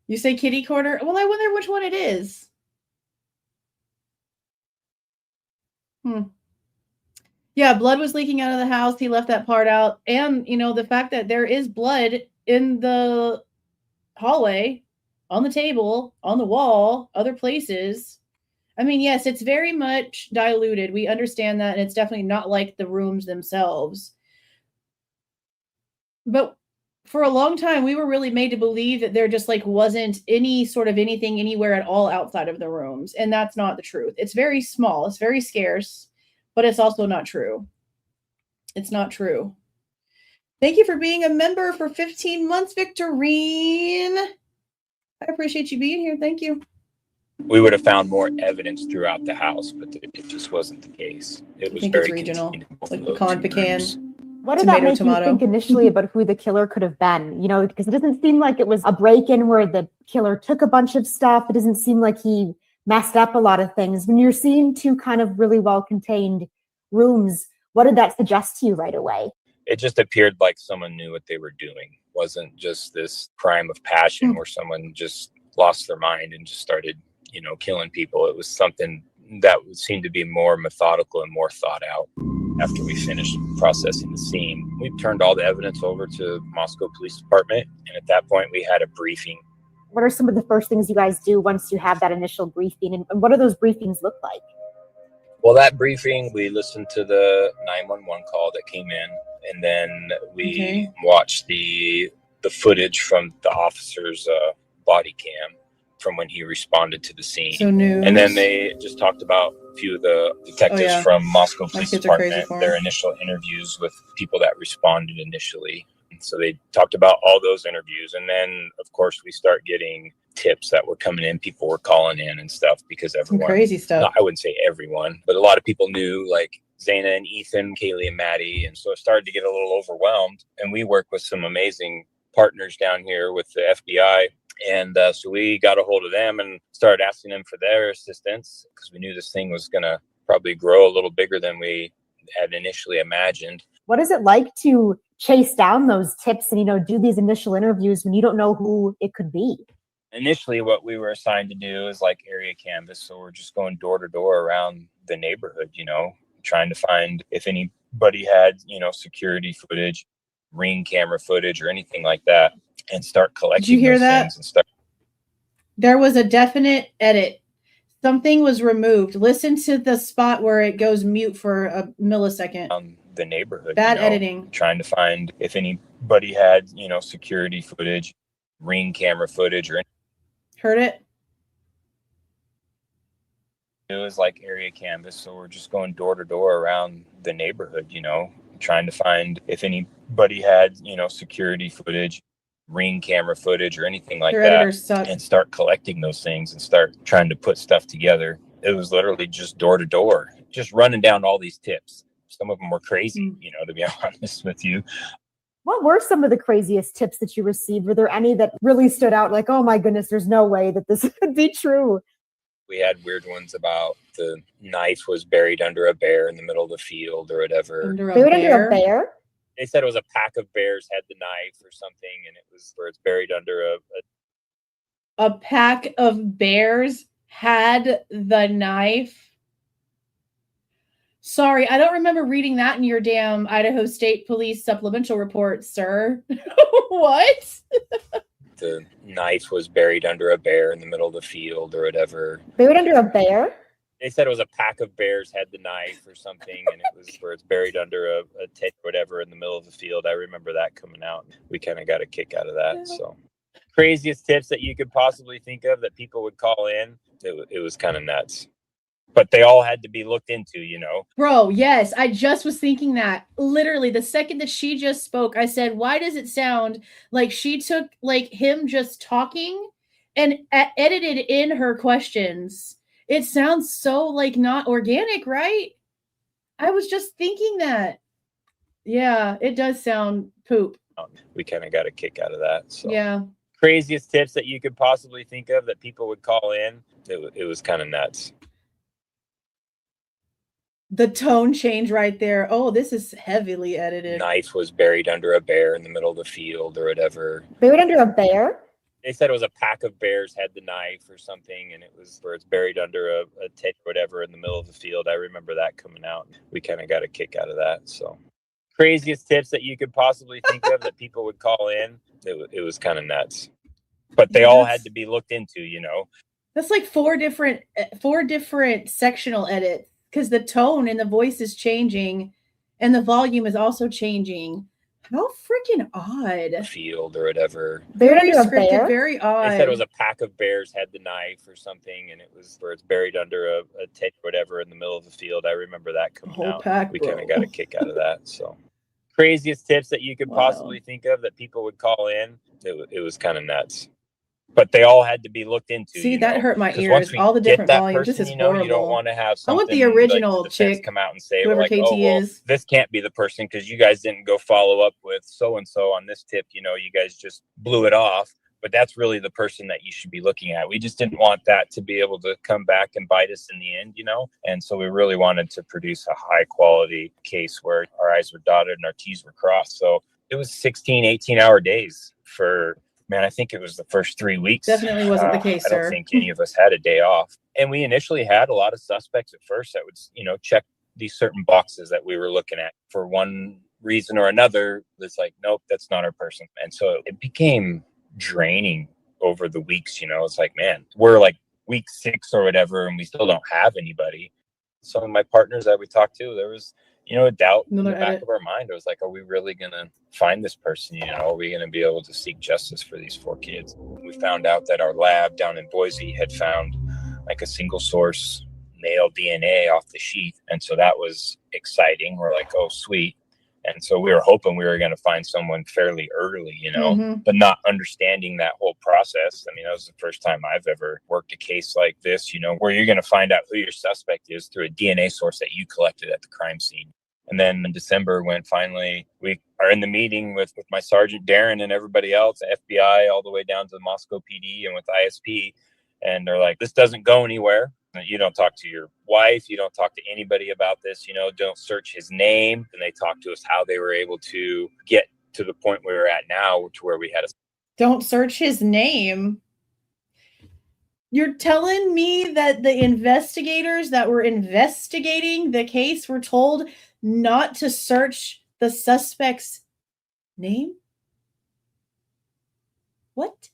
You say kitty corner? Well, I wonder which one it is. Yeah, blood was leaking out of the house. He left that part out. And, the fact that there is blood in the hallway, on the table, on the wall, other places. I mean, yes, it's very much diluted. We understand that, and it's definitely not like the rooms themselves. But for a long time, we were really made to believe that there just like wasn't any sort of anything anywhere at all outside of the rooms. And that's not the truth. It's very small. It's very scarce, but it's also not true. It's not true. Thank you for being a member for 15 months, Victorine. I appreciate you being here. Thank you. We would have found more evidence throughout the house, but it just wasn't the case. It was very regional. contained in both Like of those pecan, two pecan. rooms. What did that make you think initially about who the killer could have been? You know, because it doesn't seem like it was a break-in where the killer took a bunch of stuff. It doesn't seem like he messed up a lot of things. When you're seeing two kind of really well-contained rooms, what did that suggest to you right away? It just appeared like someone knew what they were doing. It wasn't just this crime of passion where someone just lost their mind and just started, you know, killing people. It was something that seemed to be more methodical and more thought out. After we finished processing the scene, we turned all the evidence over to Moscow Police Department. And at that point, we had a briefing. What are some of the first things you guys do once you have that initial briefing? And what do those briefings look like? Well, that briefing, we listened to the 911 call that came in. And then we watched the footage from the officer's body cam from when he responded to the scene. So news. And then they just talked about a few of the detectives from Moscow Police Department, their initial interviews with people that responded initially. So they talked about all those interviews. And then, of course, we start getting tips that were coming in. People were calling in and stuff because everyone... Some crazy stuff. I wouldn't say everyone, but a lot of people knew, like Xana and Ethan, Kaylee and Maddie. And so it started to get a little overwhelmed. And we work with some amazing partners down here with the FBI. And so we got a hold of them and started asking them for their assistance because we knew this thing was going to probably grow a little bigger than we had initially imagined. What is it like to chase down those tips and, you know, do these initial interviews when you don't know who it could be? Initially, what we were assigned to do is like area canvas. So we're just going door to door around the neighborhood, you know, trying to find if anybody had, you know, security footage, Ring camera footage or anything like that, and start collecting. Did you hear that? And start. There was a definite edit. Something was removed. Listen to the spot where it goes mute for a millisecond. The neighborhood. Bad editing. Trying to find if anybody had, you know, security footage, Ring camera footage or anything. Heard it? It was like area canvas. So we're just going door to door around the neighborhood, you know, trying to find if anybody had, you know, security footage, Ring camera footage or anything like that, and start collecting those things and start trying to put stuff together. It was literally just door to door, just running down all these tips. Some of them were crazy, you know, to be honest with you. What were some of the craziest tips that you received? Were there any that really stood out? Like, oh my goodness, there's no way that this could be true. We had weird ones about the knife was buried under a bear in the middle of the field or whatever. Under a bear? They said it was a pack of bears had the knife or something, and it was where it's buried under a pack of bears had the knife. Sorry, I don't remember reading that in your damn Idaho State Police supplemental report, sir. What? The knife was buried under a bear in the middle of the field or whatever. Buried under a bear? They said it was a pack of bears had the knife or something, and it was where it's buried under a tent or whatever in the middle of the field. I remember that coming out. We kind of got a kick out of that. Yeah. So craziest tips that you could possibly think of that people would call in. It was kind of nuts. But they all had to be looked into, you know. Bro, yes. I just was thinking that. Literally, the second that she just spoke, I said, why does it sound like she took like him just talking and edited in her questions? It sounds so like not organic, right? I was just thinking that. Yeah, it does sound poop. We kind of got a kick out of that. So yeah. Craziest tips that you could possibly think of that people would call in. It was kind of nuts. The tone change right there. Oh, this is heavily edited. Knife was buried under a bear in the middle of the field or whatever. Buried under a bear? They said it was a pack of bears had the knife or something, and it was where it's buried under a tent or whatever in the middle of the field. I remember that coming out. We kind of got a kick out of that. So craziest tips that you could possibly think of that people would call in. It was kind of nuts. But they all had to be looked into, you know. That's like four different sectional edits. Because the tone and the voice is changing and the volume is also changing. How freaking odd. Field or whatever. Very scripted, very odd. They said it was a pack of bears had the knife or something, and it was where it's buried under a tent or whatever in the middle of the field. I remember that coming out. We kind of got a kick out of that. So craziest tips that you could possibly think of that people would call in. It was kind of nuts. but they all had to be looked into. See, that hurt my 'Cause ears. once we All the get different that volumes. This person, is you don't horrible. want to have I something want the original like the defense chick, come out and say, whoever like, KT oh, well, is. this can't be the person because you guys didn't go follow up with so-and-so on this tip. You guys just blew it off. But that's really the person that you should be looking at. We just didn't want that to be able to come back and bite us in the end, And so we really wanted to produce a high quality case where our I's were dotted and our T's were crossed. So it was 16, 18-hour days for, I think it was the first 3 weeks. Definitely wasn't the case, I don't sir. think any of us had a day off. And we initially had a lot of suspects at first that would, check these certain boxes that we were looking at. For one reason or another, it's like, nope, that's not our person. And so it became draining over the weeks. It's like, man, we're like week 6 or whatever, and we still don't have anybody. Some of my partners that we talked to, there was, a doubt in the back of our mind. It was like, are we really going to find this person? Are we going to be able to seek justice for these 4 kids? We found out that our lab down in Boise had found like a single source male DNA off the sheath. And so that was exciting. We're like, oh, sweet. And so we were hoping we were going to find someone fairly early, but not understanding that whole process. That was the first time I've ever worked a case like this, where you're going to find out who your suspect is through a DNA source that you collected at the crime scene. And then in December, when finally we are in the meeting with my Sergeant Darren and everybody else, FBI, all the way down to the Moscow PD and with ISP, and they're like, this doesn't go anywhere. You don't talk to your wife. You don't talk to anybody about this. Don't search his name. And they talked to us how they were able to get to the point where we're at now, to where we had a. Don't search his name. You're telling me that the investigators that were investigating the case were told not to search the suspect's name? What?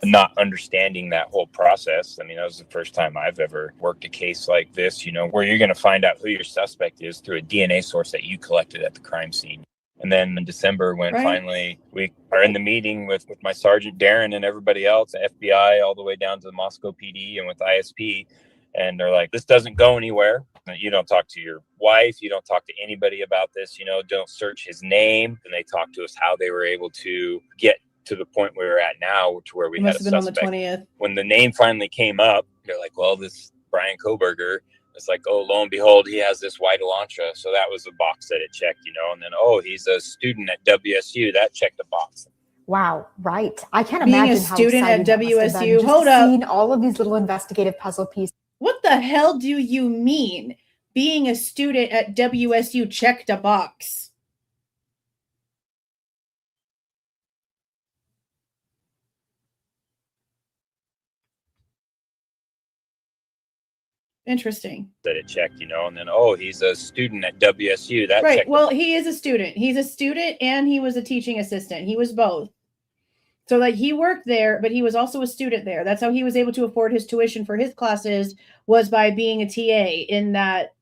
Not understanding that whole process. That was the first time I've ever worked a case like this, where you're going to find out who your suspect is through a DNA source that you collected at the crime scene. And then in December, when finally we are in the meeting with my Sergeant Darren and everybody else, FBI, all the way down to the Moscow PD and with ISP, and they're like, this doesn't go anywhere. You don't talk to your wife. You don't talk to anybody about this. Don't search his name. And they talked to us how they were able to get to the point where we're at now, to where we had a suspect. On the 20th. When the name finally came up, they're like, well, this Bryan Kohberger. It's like, oh, lo and behold, he has this white Elantra. So that was the box that it checked, And then, oh, he's a student at WSU. That checked the box. Wow, right. I can't Being imagine a student at WSU. Hold up. Seeing all of these little investigative puzzle pieces. What the hell do you mean? Being a student at WSU checked a box. Interesting. That it checked, And then, oh, he's a student at WSU. That right. checked. Well, he is a student. He's a student and he was a teaching assistant. He was both. So like he worked there, but he was also a student there. That's how he was able to afford his tuition for his classes, was by being a TA in that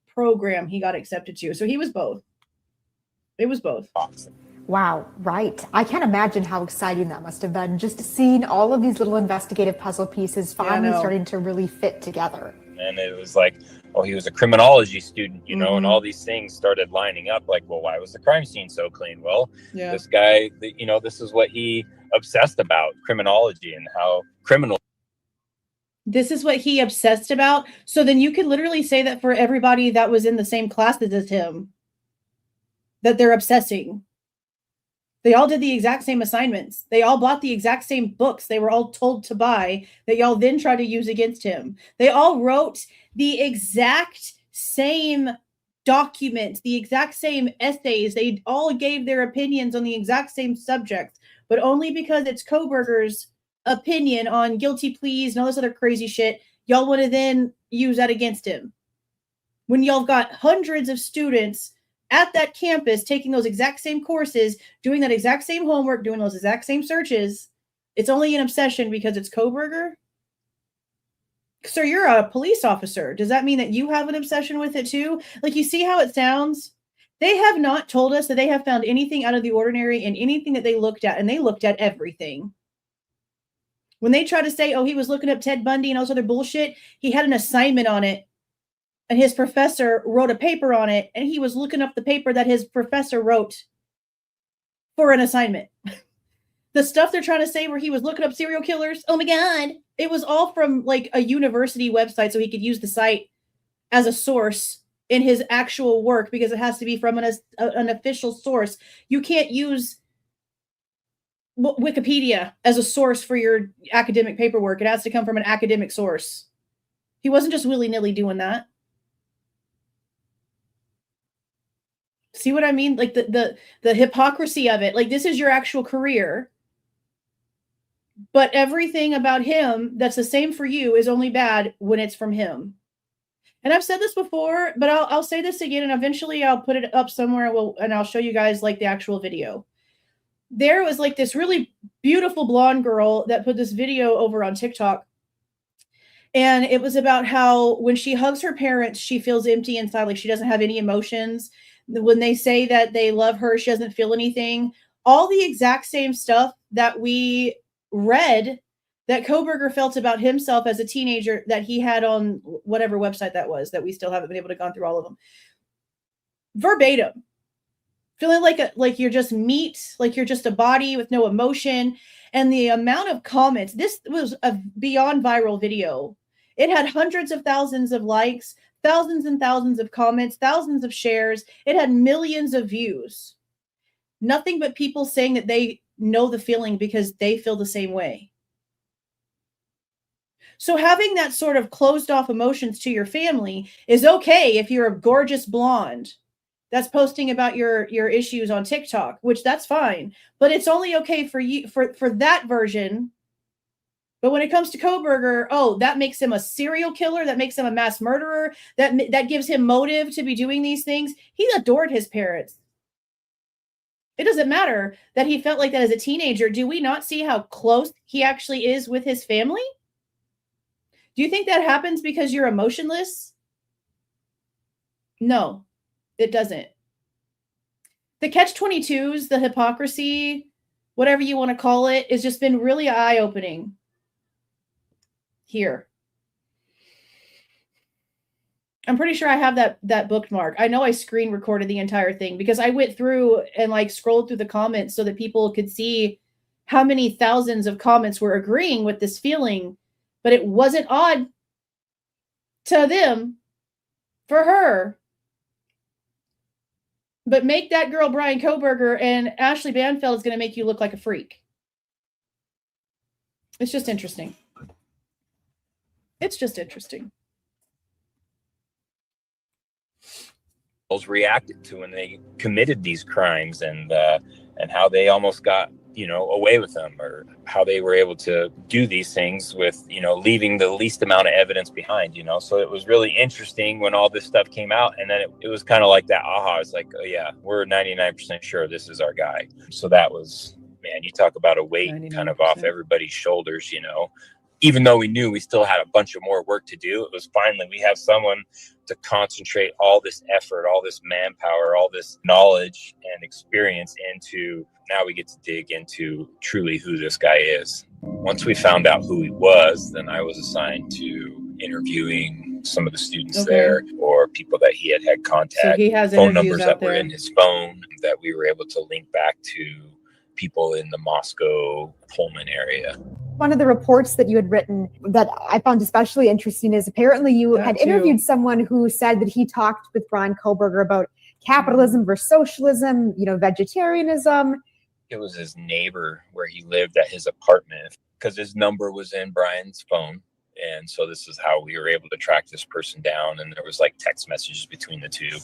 program he got accepted to. So he was both. It was both. Awesome. Wow, right. I can't imagine how exciting that must have been, just seeing all of these little investigative puzzle pieces finally starting to really fit together. And it was like, oh, he was a criminology student, and all these things started lining up. Like, well, why was the crime scene so clean? Well, this guy, this is what he obsessed about, criminology and how criminal. This is what he obsessed about. So then you could literally say that for everybody that was in the same classes as him, that they're obsessing. They all did the exact same assignments. They all bought the exact same books they were all told to buy that y'all then try to use against him. They all wrote the exact same documents, the exact same essays. They all gave their opinions on the exact same subjects, but only because it's Kohberger's opinion on guilty pleas and all this other crazy shit, y'all want to then use that against him. When y'all got hundreds of students at that campus taking those exact same courses, doing that exact same homework, doing those exact same searches, it's only an obsession because it's Kohberger? Sir, you're a police officer. Does that mean that you have an obsession with it too? Like, you see how it sounds? They have not told us that they have found anything out of the ordinary in anything that they looked at, and they looked at everything. When they try to say, oh, he was looking up Ted Bundy and all this other bullshit, he had an assignment on it, and his professor wrote a paper on it, and he was looking up the paper that his professor wrote for an assignment. The stuff they're trying to say where he was looking up serial killers, oh my God, it was all from like a university website so he could use the site as a source in his actual work because it has to be from an official source. You can't use Wikipedia as a source for your academic paperwork. It has to come from an academic source. He wasn't just willy-nilly doing that. See what I mean? Like the hypocrisy of it. Like, this is your actual career. But everything about him that's the same for you is only bad when it's from him. And I've said this before, but I'll say this again, and eventually I'll put it up somewhere and I'll show you guys like the actual video. There was like this really beautiful blonde girl that put this video over on TikTok. And it was about how when she hugs her parents, she feels empty inside, like she doesn't have any emotions. When they say that they love her, she doesn't feel anything. All the exact same stuff that we read that Kohberger felt about himself as a teenager that he had on whatever website that was, that we still haven't been able to go through all of them. Verbatim. Feeling like you're just meat, like you're just a body with no emotion. And the amount of comments, this was a beyond viral video. It had hundreds of thousands of likes, thousands and thousands of comments, thousands of shares. It had millions of views. Nothing but people saying that they know the feeling because they feel the same way. So having that sort of closed off emotions to your family is okay if you're a gorgeous blonde that's posting about your issues on TikTok, which that's fine. But it's only okay for you for that version. But when it comes to Kohberger, oh, that makes him a serial killer. That makes him a mass murderer. That gives him motive to be doing these things. He adored his parents. It doesn't matter that he felt like that as a teenager. Do we not see how close he actually is with his family? Do you think that happens because you're emotionless? No, it doesn't. The catch-22s, the hypocrisy, whatever you want to call it, has just been really eye-opening here. I'm pretty sure I have that bookmark. I know I screen recorded the entire thing because I went through and like scrolled through the comments so that people could see how many thousands of comments were agreeing with this feeling. But it wasn't odd to them for her. But make that girl Bryan Kohberger and Ashley Banfeld is going to make you look like a freak. It's just interesting. It's just interesting. Reacted to when they committed these crimes and how they almost got away with them, or how they were able to do these things with leaving the least amount of evidence behind. So it was really interesting when all this stuff came out, and then it was kind of like that aha. It's like, oh yeah, we're 99% sure this is our guy. So that was, man, you talk about a weight 99%. Kind of off everybody's shoulders. Even though we knew we still had a bunch of more work to do, it was finally, we have someone to concentrate all this effort, all this manpower, all this knowledge and experience into. Now we get to dig into truly who this guy is. Once we found out who he was, then I was assigned to interviewing some of the students there, or people that he had contact, so he has phone numbers that were in his phone that we were able to link back to people in the Moscow, Pullman area. One of the reports that you had written that I found especially interesting is apparently you had interviewed someone who said that he talked with Bryan Kohberger about capitalism versus socialism, vegetarianism. It was his neighbor where he lived at his apartment, because his number was in Bryan's phone. And so this is how we were able to track this person down. And there was like text messages between the two.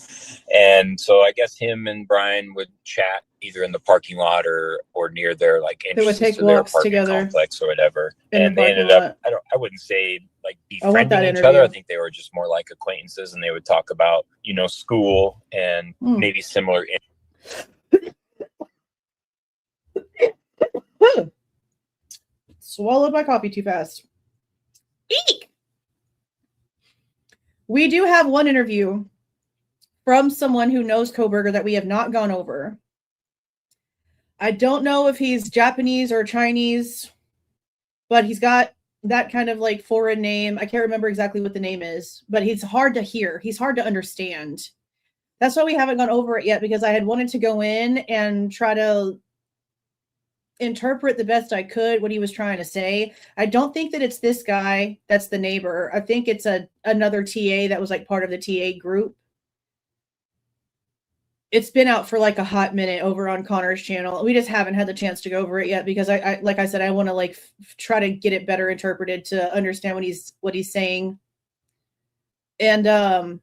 And so I guess him and Bryan would chat either in the parking lot or near their like entrances to their apartment complex or whatever. And they ended up, I wouldn't say like befriending each other. I think they were just more like acquaintances, and they would talk about, school and maybe similar. Swallowed my coffee too fast. Eek! We do have one interview from someone who knows Kohberger that we have not gone over. I don't know if he's Japanese or Chinese, but he's got that kind of like foreign name. I can't remember exactly what the name is, but he's hard to hear. He's hard to understand. That's why we haven't gone over it yet, because I had wanted to go in and try to interpret the best I could what he was trying to say. I don't think that it's this guy that's the neighbor. I think it's another TA that was like part of the TA group. It's been out for like a hot minute over on Connor's channel. We just haven't had the chance to go over it yet because I like I said, I want to like try to get it better interpreted to understand what he's saying. And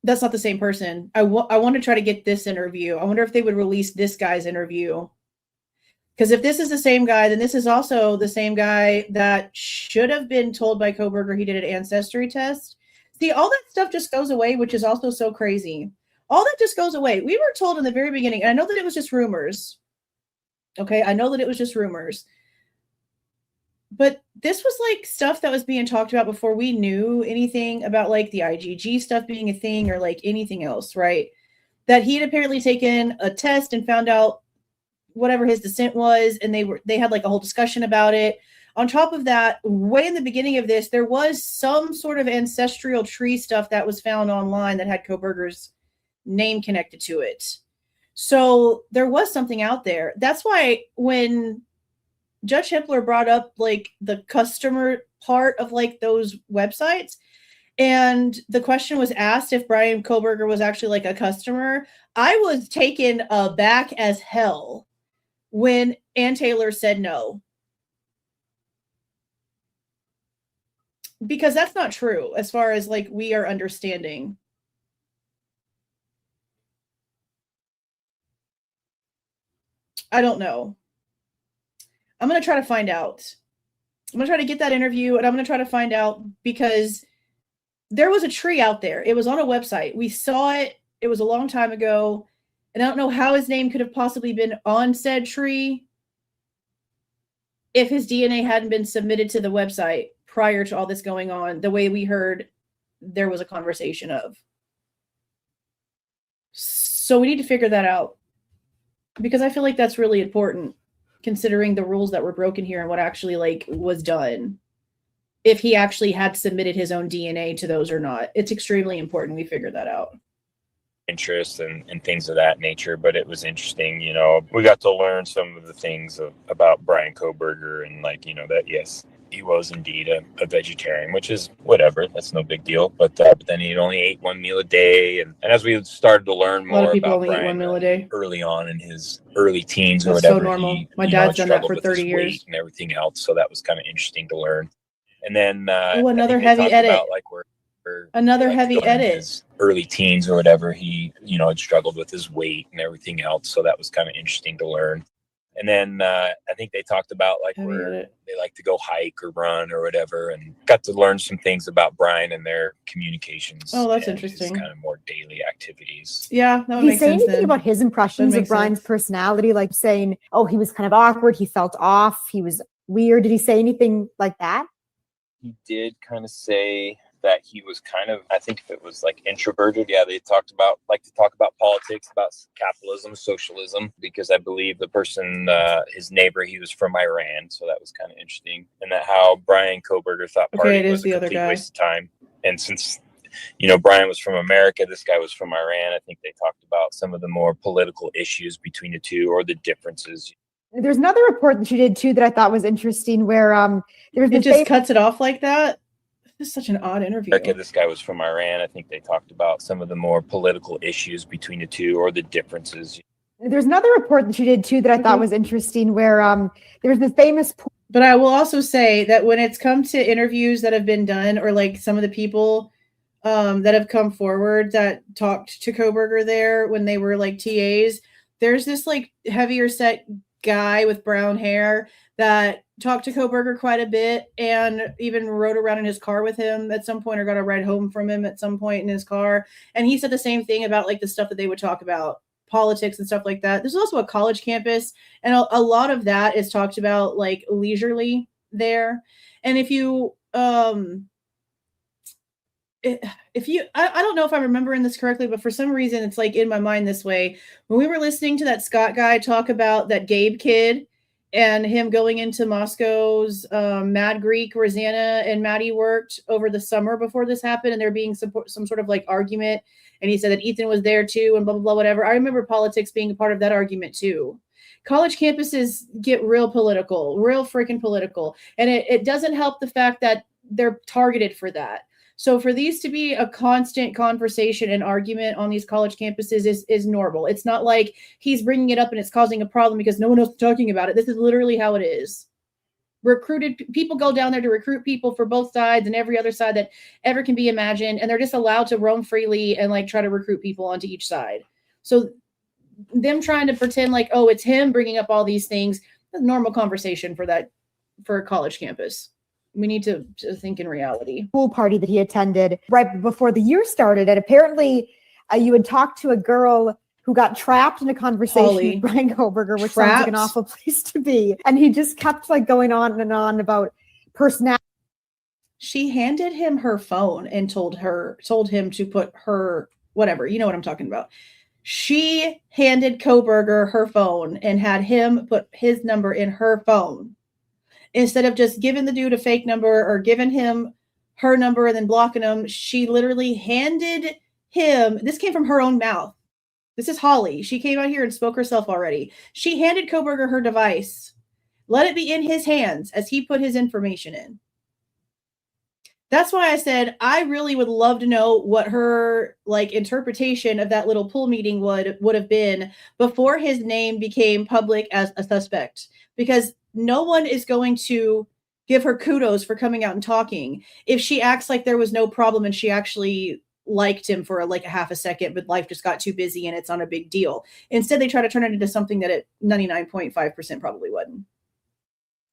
that's not the same person. I want to try to get this interview. I wonder if they would release this guy's interview. Because if this is the same guy, then this is also the same guy that should have been told by Kohberger he did an ancestry test. See, all that stuff just goes away, which is also so crazy. All that just goes away. We were told in the very beginning, and I know that it was just rumors. Okay, I know that it was just rumors. But this was like stuff that was being talked about before we knew anything about like the IgG stuff being a thing or like anything else, right? That he had apparently taken a test and found out whatever his descent was, and they had like a whole discussion about it. On top of that, way in the beginning of this, there was some sort of ancestral tree stuff that was found online that had Kohberger's name connected to it. So there was something out there. That's why when Judge Hippler brought up like the customer part of like those websites, and the question was asked if Bryan Kohberger was actually like a customer, I was taken aback as hell when Ann Taylor said no. Because that's not true as far as like we are understanding. I don't know. I'm going to try to find out. I'm going to try to get that interview, and I'm going to try to find out because there was a tree out there. It was on a website. We saw it. It was a long time ago. And I don't know how his name could have possibly been on said tree if his DNA hadn't been submitted to the website prior to all this going on, the way we heard there was a conversation of. So we need to figure that out because I feel like that's really important considering the rules that were broken here and what actually like was done. If he actually had submitted his own DNA to those or not, it's extremely important we figure that out. Interest and things of that nature, but it was interesting, you know, we got to learn some of the things about Bryan Kohberger and like, you know, that yes, he was indeed a vegetarian, which is whatever, that's no big deal, but then he only ate one meal a day, and as we started to learn more about Bryan, eat 1 meal a day early on in his early teens or that's whatever, so normal. My dad's done that for 30 years and everything else, so that was kind of interesting to learn. And then another heavy edit about, like, another heavy edit. His early teens or whatever, he, you know, had struggled with his weight and everything else. So that was kind of interesting to learn. And then I think they talked about like where they like to go hike or run or whatever, and got to learn some things about Bryan and their communications. Oh, that's interesting. Kind of more daily activities. Yeah, that would Did make he say sense anything then. about his impressions of Bryan's personality? Like saying, oh, he was kind of awkward, he felt off, he was weird. Did he say anything like that? He did kind of say that he was kind of, I think if it was like introverted, yeah, they talked about, like to talk about politics, about capitalism, socialism, because I believe the person, his neighbor, he was from Iran. So that was kind of interesting. And that how Bryan Kohberger thought party was a complete waste of time. And since, you know, Bryan was from America, this guy was from Iran, I think they talked about some of the more political issues between the two or the differences. There's another report that she did too that I thought was interesting where it just cuts it off like that. This is such an odd interview. America, this guy was from Iran. I think they talked about some of the more political issues between the two or the differences. There's another report that she did too that I thought was interesting where there's this famous. But I will also say that when it's come to interviews that have been done, or like some of the people that have come forward that talked to Kohberger there when they were like TAs, there's this like heavier set guy with brown hair that talked to Kohberger quite a bit and even rode around in his car with him at some point, or got a ride home from him at some point in his car. And he said the same thing about like the stuff that they would talk about, politics and stuff like that. There's also a college campus, and a lot of that is talked about like leisurely there. And if you I don't know if I'm remembering this correctly, but for some reason it's like in my mind this way. When we were listening to that Scott guy talk about that Gabe kid and him going into Moscow's Mad Greek where Xana and Maddie worked over the summer before this happened, and there being some sort of like argument, and he said that Ethan was there too and blah, blah, blah, whatever. I remember politics being a part of that argument too. college campuses get real political, real freaking political. And it doesn't help the fact that they're targeted for that. So for these to be a constant conversation and argument on these college campuses is normal. It's not like he's bringing it up and it's causing a problem because no one else is talking about it. This is literally how it is. Recruited people go down there to recruit people for both sides and every other side that ever can be imagined. And they're just allowed to roam freely and like try to recruit people onto each side. So them trying to pretend like, oh, it's him bringing up all these things, a normal conversation for a college campus. We need to think in reality. Pool party that he attended right before the year started. And apparently you had talked to a girl who got trapped in a conversation with Bryan Kohberger, which sounds like an awful place to be. And he just kept like going on and on about personality. She handed him her phone and told him to put her, whatever, you know what I'm talking about. She handed Kohberger her phone and had him put his number in her phone. Instead of just giving the dude a fake number or giving him her number and then blocking him, she literally handed him, this came from her own mouth. This is Holly. She came out here and spoke herself already. She handed Kohberger her device. Let it be in his hands as he put his information in. That's why I said I really would love to know what her like interpretation of that little pool meeting would have been before his name became public as a suspect, because no one is going to give her kudos for coming out and talking if she acts like there was no problem and she actually liked him for like a half a second, but life just got too busy and it's not a big deal. Instead, they try to turn it into something that it 99.5% probably wasn't.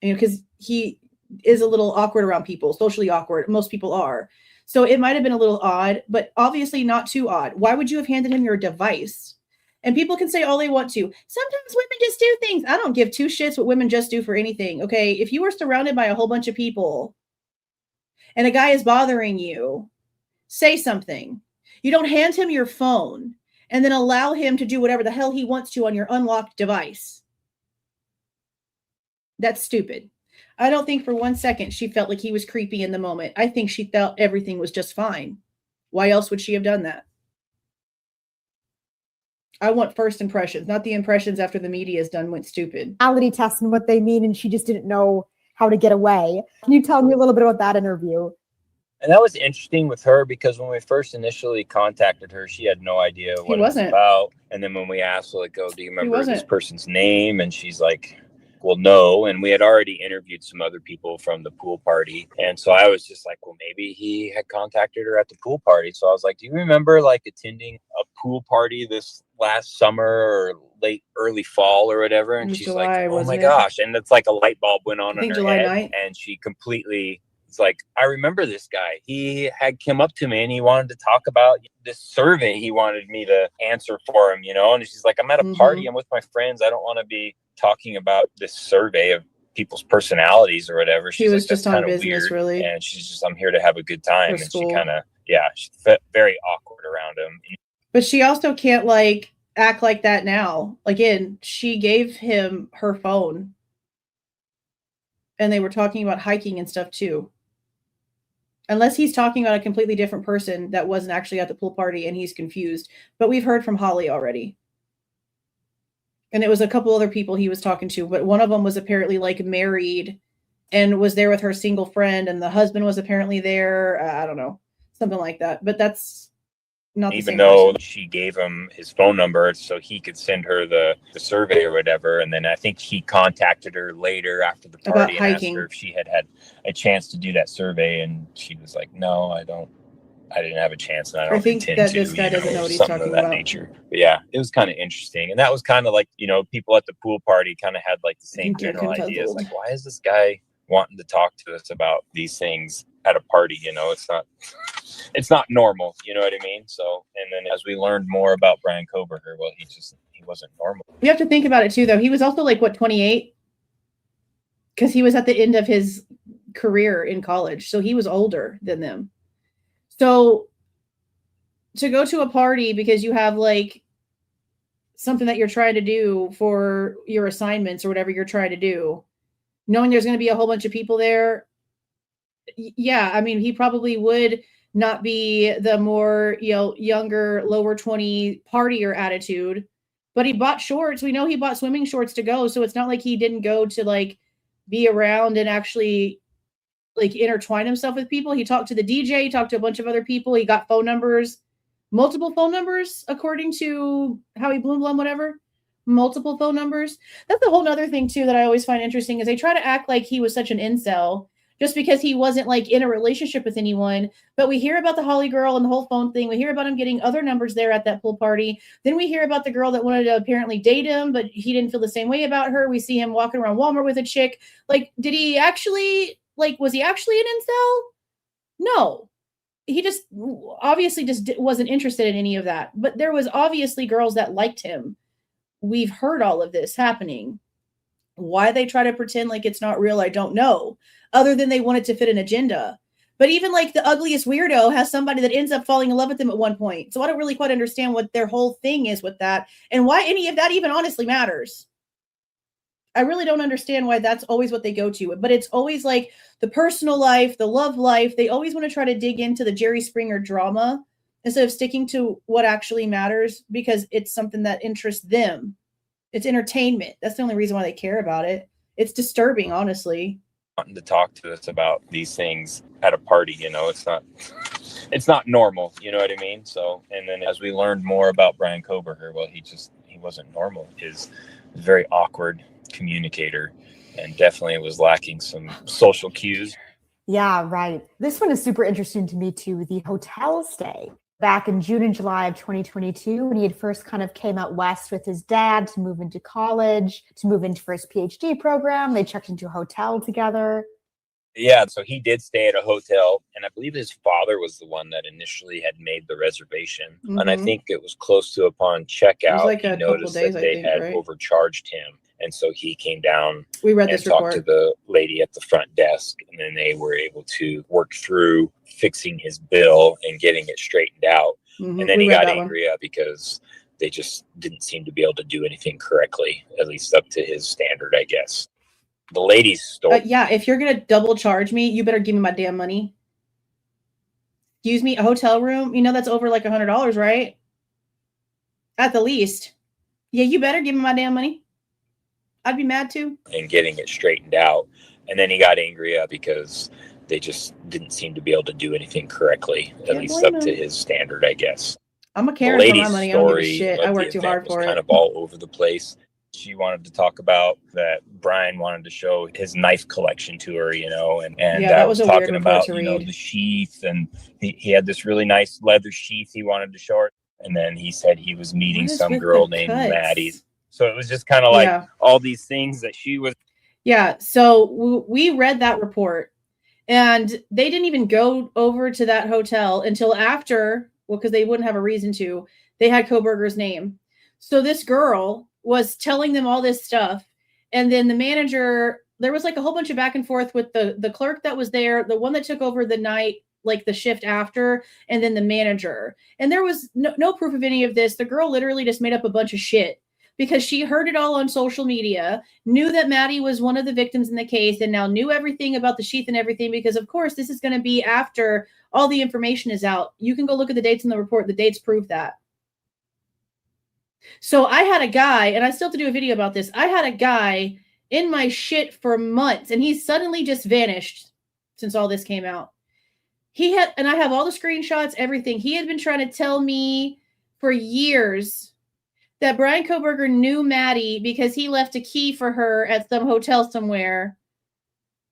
You know, because he is a little awkward around people, socially awkward. Most people are. So it might have been a little odd, but obviously not too odd. Why would you have handed him your device? And people can say all they want to. Sometimes women just do things. I don't give two shits what women just do for anything. Okay. If you were surrounded by a whole bunch of people and a guy is bothering you, say something. You don't hand him your phone and then allow him to do whatever the hell he wants to on your unlocked device. That's stupid. I don't think for 1 second she felt like he was creepy in the moment. I think she felt everything was just fine. Why else would she have done that? I want first impressions, not the impressions after the media is done went stupid. Reality tests and what they mean, and she just didn't know how to get away. Can you tell me a little bit about that interview? And that was interesting with her because when we first initially contacted her, she had no idea what it was about. And then when we asked, like, oh, do you remember this person's name? And she's like, well, no. And we had already interviewed some other people from the pool party. And so I was just like, well, maybe he had contacted her at the pool party. So I was like, do you remember like attending a pool party this last summer or early fall or whatever? And she's like, oh my gosh. And it's like a light bulb went on in her head. And she completely, it's like, I remember this guy. He had come up to me and he wanted to talk about this survey. He wanted me to answer for him, you know? And she's like, I'm at a party. I'm with my friends. I don't want to be talking about this survey of people's personalities or whatever. She's was like, just on business, really. And she's just, I'm here to have a good time. And she kind of, she felt very awkward around him. But she also can't like act like that now. Again, she gave him her phone. And they were talking about hiking and stuff too. Unless he's talking about a completely different person that wasn't actually at the pool party and he's confused. But we've heard from Holly already. And it was a couple other people he was talking to, but one of them was apparently like married and was there with her single friend, and the husband was apparently there. I don't know, something like that. But that's not the same person. Even though she gave him his phone number so he could send her the survey or whatever. And then I think he contacted her later after the party and asked her if she had a chance to do that survey. And she was like, no, I didn't have a chance, and I don't think that this guy doesn't know what he's talking about. Nature. But yeah, it was kind of interesting. And that was kind of like, you know, people at the pool party kind of had like the same general ideas. Like, why is this guy wanting to talk to us about these things at a party? You know, it's not normal. You know what I mean? So, and then as we learned more about Bryan Kohberger, well, he wasn't normal. You have to think about it too, though. He was also like, what, 28? Because he was at the end of his career in college. So he was older than them. So to go to a party because you have like something that you're trying to do for your assignments or whatever you're trying to do, knowing there's going to be a whole bunch of people there. Yeah. I mean, he probably would not be the more, you know, younger, lower 20 partier attitude, But he bought shorts. We know he bought swimming shorts to go. So it's not like he didn't go to like be around and actually like intertwine himself with people. He talked to the DJ, he talked to a bunch of other people. He got phone numbers, multiple phone numbers, according to Howie Bloom, whatever. Multiple phone numbers. That's a whole nother thing too that I always find interesting is they try to act like he was such an incel just because he wasn't like in a relationship with anyone. But we hear about the Holly girl and the whole phone thing. We hear about him getting other numbers there at that pool party. Then we hear about the girl that wanted to apparently date him, but he didn't feel the same way about her. We see him walking around Walmart with a chick. Like, did he actually, like, was he actually an incel? No. He just obviously just wasn't interested in any of that. But there was obviously girls that liked him. We've heard all of this happening. Why they try to pretend like it's not real, I don't know. Other than they want it to fit an agenda. But even like the ugliest weirdo has somebody that ends up falling in love with them at one point. So I don't really quite understand what their whole thing is with that and why any of that even honestly matters. I really don't understand why that's always what they go to. But it's always like the personal life, the love life. They always want to try to dig into the Jerry Springer drama instead of sticking to what actually matters because it's something that interests them. It's entertainment. That's the only reason why they care about it. It's disturbing, honestly. Wanting to talk to us about these things at a party, you know, it's not normal, you know what I mean? So, and then as we learned more about Bryan Kohberger, well, he wasn't normal. He's a very awkward communicator and definitely was lacking some social cues. Yeah, right. This one is super interesting to me too, the hotel stay. Back in June and July of 2022, when he had first kind of came out west with his dad to move into college, to move into his PhD program. They checked into a hotel together. Yeah, so he did stay at a hotel, and I believe his father was the one that initially had made the reservation. Mm-hmm. And I think it was close to upon checkout, like he noticed that they had overcharged him. And so he came down and talked to the lady at the front desk, and then they were able to work through fixing his bill and getting it straightened out. Mm-hmm. And then he got angry because they just didn't seem to be able to do anything correctly, at least up to his standard, I guess. The lady's story. Yeah, if you're going to double charge me, you better give me my damn money. Excuse me, a hotel room, you know that's over like $100, right? At the least. Yeah, you better give me my damn money. I'd be mad too. And getting it straightened out. And then he got angry because they just didn't seem to be able to do anything correctly, at least up to his standard, I guess. I'm a Karen for my money. I don't give a shit. I work too hard for it. Kind of all over the place. She wanted to talk about that Bryan wanted to show his knife collection to her, you know, and yeah, that was talking about, you know, the sheath, and he had this really nice leather sheath he wanted to show her. And then he said he was meeting some girl named Maddie. So it was just kind of like all these things that she was. Yeah. So we read that report and they didn't even go over to that hotel until after, well, because they wouldn't have a reason to, they had Kohberger's name. So this girl was telling them all this stuff. And then the manager, there was like a whole bunch of back and forth with the clerk that was there, the one that took over the night, like the shift after, and then the manager. And there was no proof of any of this. The girl literally just made up a bunch of shit because she heard it all on social media, knew that Maddie was one of the victims in the case, and now knew everything about the sheath and everything, because of course this is going to be after all the information is out. You can go look at the dates in the report. The dates prove that. So I had a guy, and I still have to do a video about this. I had a guy in my shit for months, and he's suddenly just vanished since all this came out. And I have all the screenshots, everything. He had been trying to tell me for years that Bryan Kohberger knew Maddie because he left a key for her at some hotel somewhere,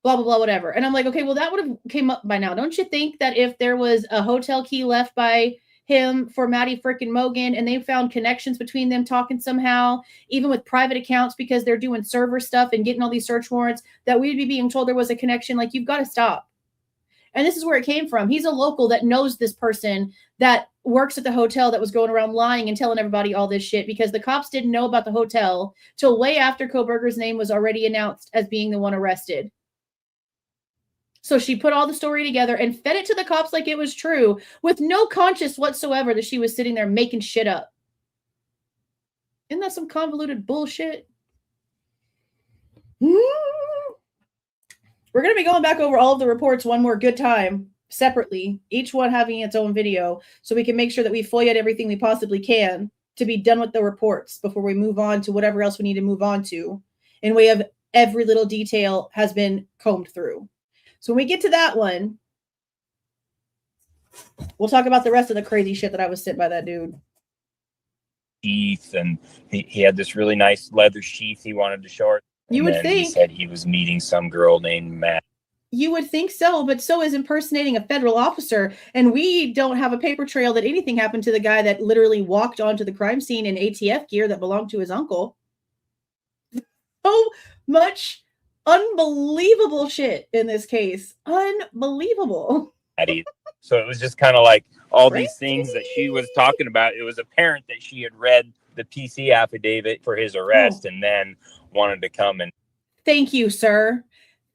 blah, blah, blah, whatever. And I'm like, okay, well, that would have came up by now. Don't you think that if there was a hotel key left by him for Maddie frickin' Mogen and they found connections between them talking somehow, even with private accounts because they're doing server stuff and getting all these search warrants, that we'd be being told there was a connection? Like, you've got to stop. And this is where it came from. He's a local that knows this person that works at the hotel that was going around lying and telling everybody all this shit because the cops didn't know about the hotel till way after Kohberger's name was already announced as being the one arrested. So she put all the story together and fed it to the cops like it was true with no conscience whatsoever that she was sitting there making shit up. Isn't that some convoluted bullshit? We're going to be going back over all of the reports one more good time, separately, each one having its own video, so we can make sure that we FOIA'd everything we possibly can. to be done with the reports before we move on to whatever else we need to move on to, in way of every little detail has been combed through. So when we get to that one, we'll talk about the rest of the crazy shit that I was sent by that dude. Teeth, and he had this really nice leather sheath he wanted to show her. You would think he said he was meeting some girl named Matt. You would think so, but so is impersonating a federal officer. And we don't have a paper trail that anything happened to the guy that literally walked onto the crime scene in ATF gear that belonged to his uncle. So much unbelievable shit in this case. Unbelievable. So it was just kind of like all these things that she was talking about. It was apparent that she had read the PC affidavit for his arrest and then wanted to come and. Thank you, sir.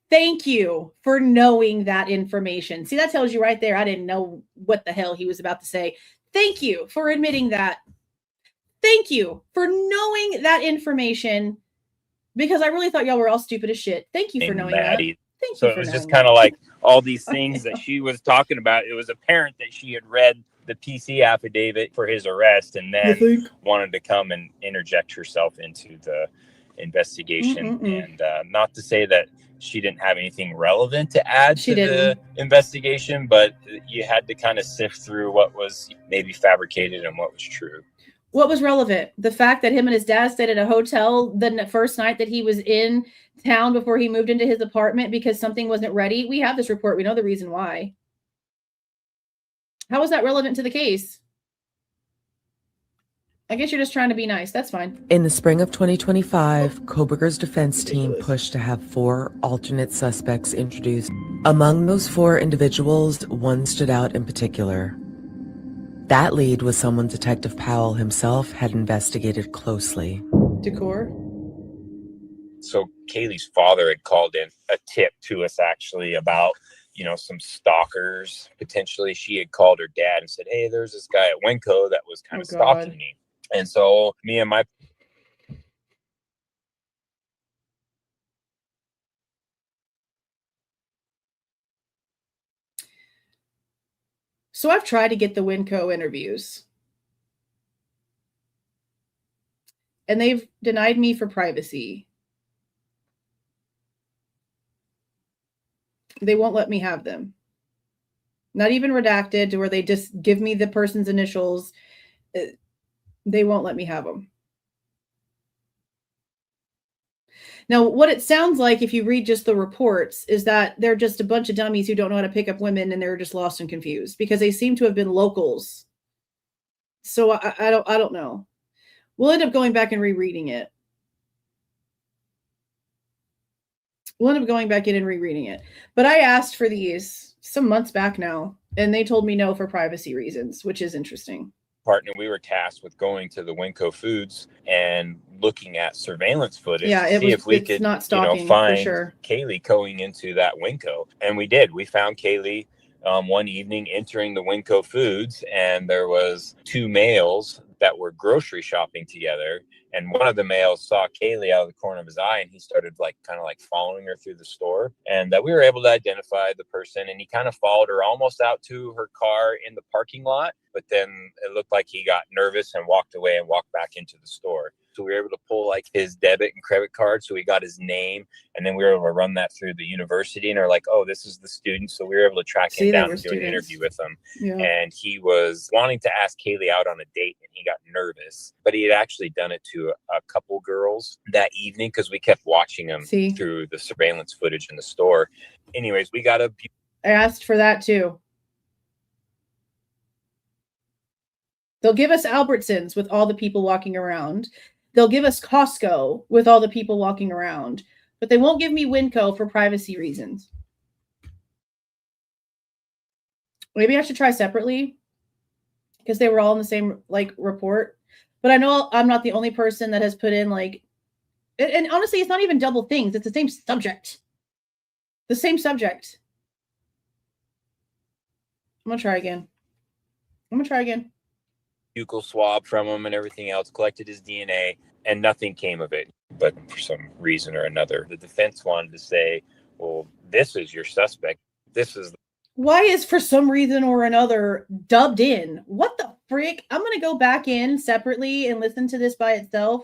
Thank you for knowing that information. See, that tells you right there, I didn't know what the hell he was about to say. Thank you for admitting that. Thank you for knowing that information, because I really thought y'all were all stupid as shit. Thank you for knowing Maddie. that. Thank so you it was just knowing kind of that. like all these things that she was talking about. It was apparent that she had read the PC affidavit for his arrest and then wanted to come and interject herself into the investigation. And not to say that she didn't have anything relevant to add to the investigation, but you had to kind of sift through what was maybe fabricated and what was true. What was relevant? The fact that him and his dad stayed at a hotel the first night that he was in town before he moved into his apartment because something wasn't ready. We have this report. We know the reason why. How is that relevant to the case? I guess you're just trying to be nice. That's fine. In the spring of 2025, Kohberger's defense team pushed to have 4 alternate suspects introduced. Among those 4 individuals, one stood out in particular. That lead was someone Detective Powell himself had investigated closely. Decor? So Kaylee's father had called in a tip to us actually about, some stalkers. Potentially she had called her dad and said, hey, there's this guy at Winco that was kind of stalking me. And so me and my So I've tried to get the Winco interviews. And they've denied me for privacy. They won't let me have them. Not even redacted to where they just give me the person's initials. They won't let me have them. Now, what it sounds like, if you read just the reports, is that they're just a bunch of dummies who don't know how to pick up women, and they're just lost and confused because they seem to have been locals. So I don't know. We'll end up going back and rereading it. We'll end up going back in and rereading it. But I asked for these some months back now, and they told me no for privacy reasons, which is interesting. Partner, we were tasked with going to the Winco Foods and looking at surveillance footage to see if we could not stalking, find for sure. Kaylee going into that Winco. And we did. We found Kaylee one evening entering the Winco Foods, and there was 2 males that were grocery shopping together. And one of the males saw Kaylee out of the corner of his eye, and he started kind of following her through the store. And that we were able to identify the person, and he kind of followed her almost out to her car in the parking lot. But then it looked like he got nervous and walked away and walked back into the store. So we were able to pull his debit and credit card. So we got his name, and then we were able to run that through the university, and are like, oh, this is the student. So we were able to track him down and do an interview with him. Yeah. And he was wanting to ask Kaylee out on a date, and he got nervous, but he had actually done it to a couple girls that evening because we kept watching him through the surveillance footage in the store. Anyways, we got I asked for that too. They'll give us Albertsons with all the people walking around. They'll give us Costco with all the people walking around, but they won't give me Winco for privacy reasons. Maybe I should try separately because they were all in the same report. But I know I'm not the only person that has put in and honestly, it's not even double things. It's the same subject. The same subject. I'm going to try again. buccal swab from him and everything else, collected his DNA, and nothing came of it. But for some reason or another, the defense wanted to say, well, this is your suspect. Why is for some reason or another dubbed in? What the frick? I'm going to go back in separately and listen to this by itself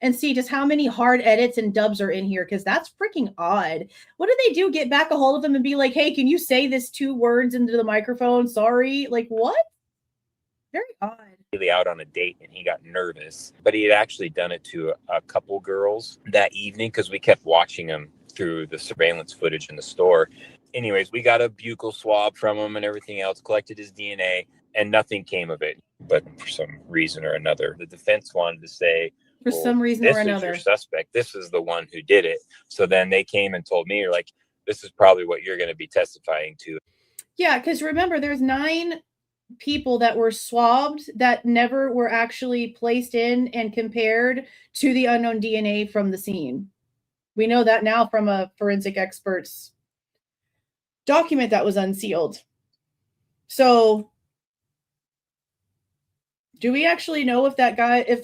and see just how many hard edits and dubs are in here, because that's freaking odd. What did they do? Get back a hold of them and be like, hey, can you say this 2 words into the microphone? Sorry. Like, what? Very odd. Out on a date and he got nervous, but he had actually done it to a couple girls that evening because we kept watching him through the surveillance footage in the store. Anyways, we got a buccal swab from him and everything else, collected his DNA, and nothing came of it. But for some reason or another, the defense wanted to say, for some reason or another, this is your suspect. This is the one who did it. So then they came and told me, like, this is probably what you're going to be testifying to. Yeah, because remember, there's 9 people that were swabbed that never were actually placed in and compared to the unknown DNA from the scene. We know that now from a forensic expert's document that was unsealed. So do we actually know if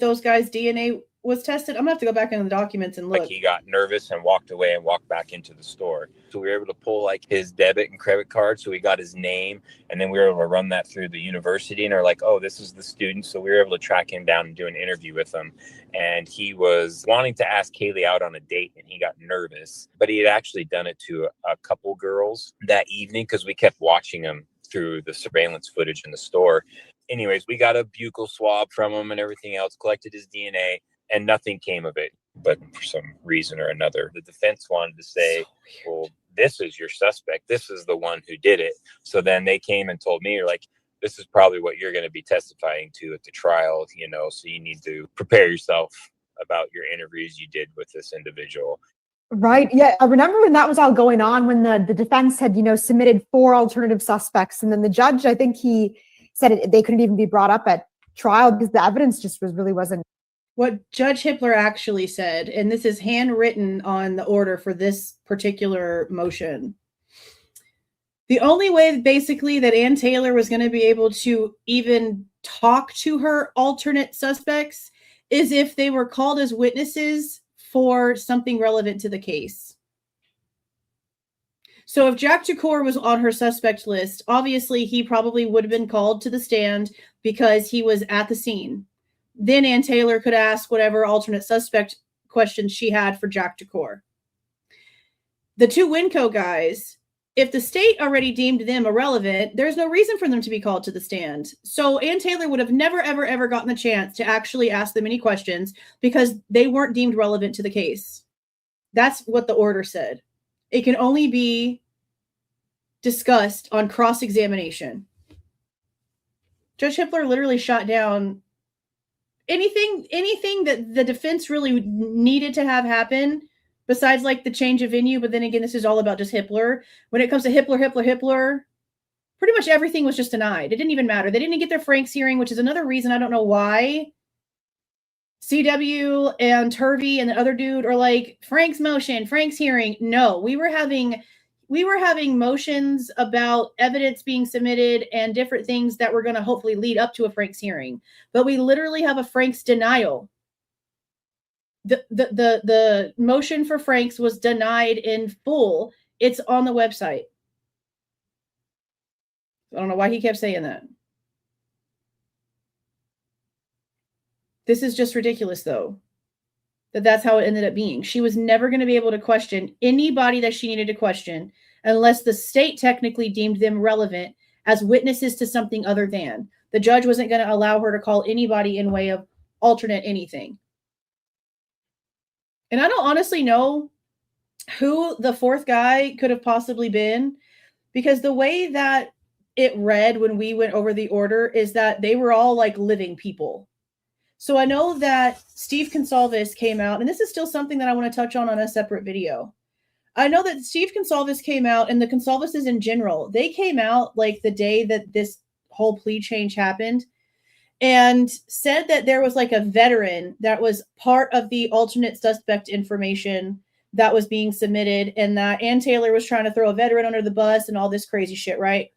those guys' DNA was tested? I'm gonna have to go back into the documents and look. Like, he got nervous and walked away and walked back into the store. So we were able to pull like his debit and credit card. So we got his name, and then we were able to run that through the university, and they're like, oh, this is the student. So we were able to track him down and do an interview with him. And he was wanting to ask Kaylee out on a date, and he got nervous, but he had actually done it to a couple girls that evening because we kept watching him through the surveillance footage in the store. Anyways, we got a buccal swab from him and everything else, collected his DNA, and nothing came of it. But for some reason or another, the defense wanted to say, well, this is your suspect. This is the one who did it. So then they came and told me, like, this is probably what you're going to be testifying to at the trial, you know, so you need to prepare yourself about your interviews you did with this individual. Right. Yeah. I remember when that was all going on, when the defense had, submitted 4 alternative suspects. And then the judge, I think he said they couldn't even be brought up at trial because the evidence just really wasn't. What Judge Hippler actually said, and this is handwritten on the order for this particular motion. The only way basically that Ann Taylor was going to be able to even talk to her alternate suspects is if they were called as witnesses for something relevant to the case. So if Jack Jacour was on her suspect list, obviously he probably would have been called to the stand because he was at the scene. Then Ann Taylor could ask whatever alternate suspect questions she had for Jack Jacour. The 2 Winco guys, if the state already deemed them irrelevant, there's no reason for them to be called to the stand. So Ann Taylor would have never, ever, ever gotten the chance to actually ask them any questions because they weren't deemed relevant to the case. That's what the order said. It can only be discussed on cross-examination. Judge Hippler literally shot down anything that the defense really needed to have happen besides like the change of venue. But then again, this is all about just Hippler. When it comes to Hippler, pretty much everything was just denied. It didn't even matter. They didn't get their Franks hearing, which is another reason I don't know why CW and Turvey and the other dude are like, Frank's motion, Frank's hearing. No, we were having motions about evidence being submitted and different things that were going to hopefully lead up to a Frank's hearing. But we literally have a Frank's denial. The motion for Frank's was denied in full. It's on the website. I don't know why he kept saying that. This is just ridiculous, though, that's how it ended up being. She was never going to be able to question anybody that she needed to question unless the state technically deemed them relevant as witnesses to something other than. The judge wasn't going to allow her to call anybody in way of alternate anything. And I don't honestly know who the 4th guy could have possibly been, because the way that it read when we went over the order is that they were all like living people. So I know that Steve Goncalves came out, and this is still something that I want to touch on a separate video. I know that Steve Goncalves came out, and the Goncalveses in general, they came out like the day that this whole plea change happened and said that there was like a veteran that was part of the alternate suspect information that was being submitted, and that Ann Taylor was trying to throw a veteran under the bus and all this crazy shit, right?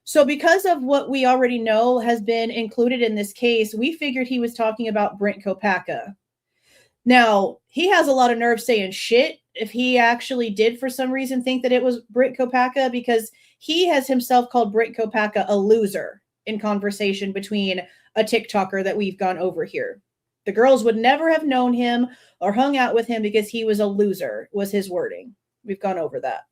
So because of what we already know has been included in this case, we figured he was talking about Brent Kopacka. Now, he has a lot of nerve saying shit if he actually did for some reason think that it was Brent Kopacka, because he has himself called Brent Kopacka a loser. in conversation between a TikToker that we've gone over here. The girls would never have known him or hung out with him because he was a loser, was his wording. We've gone over that.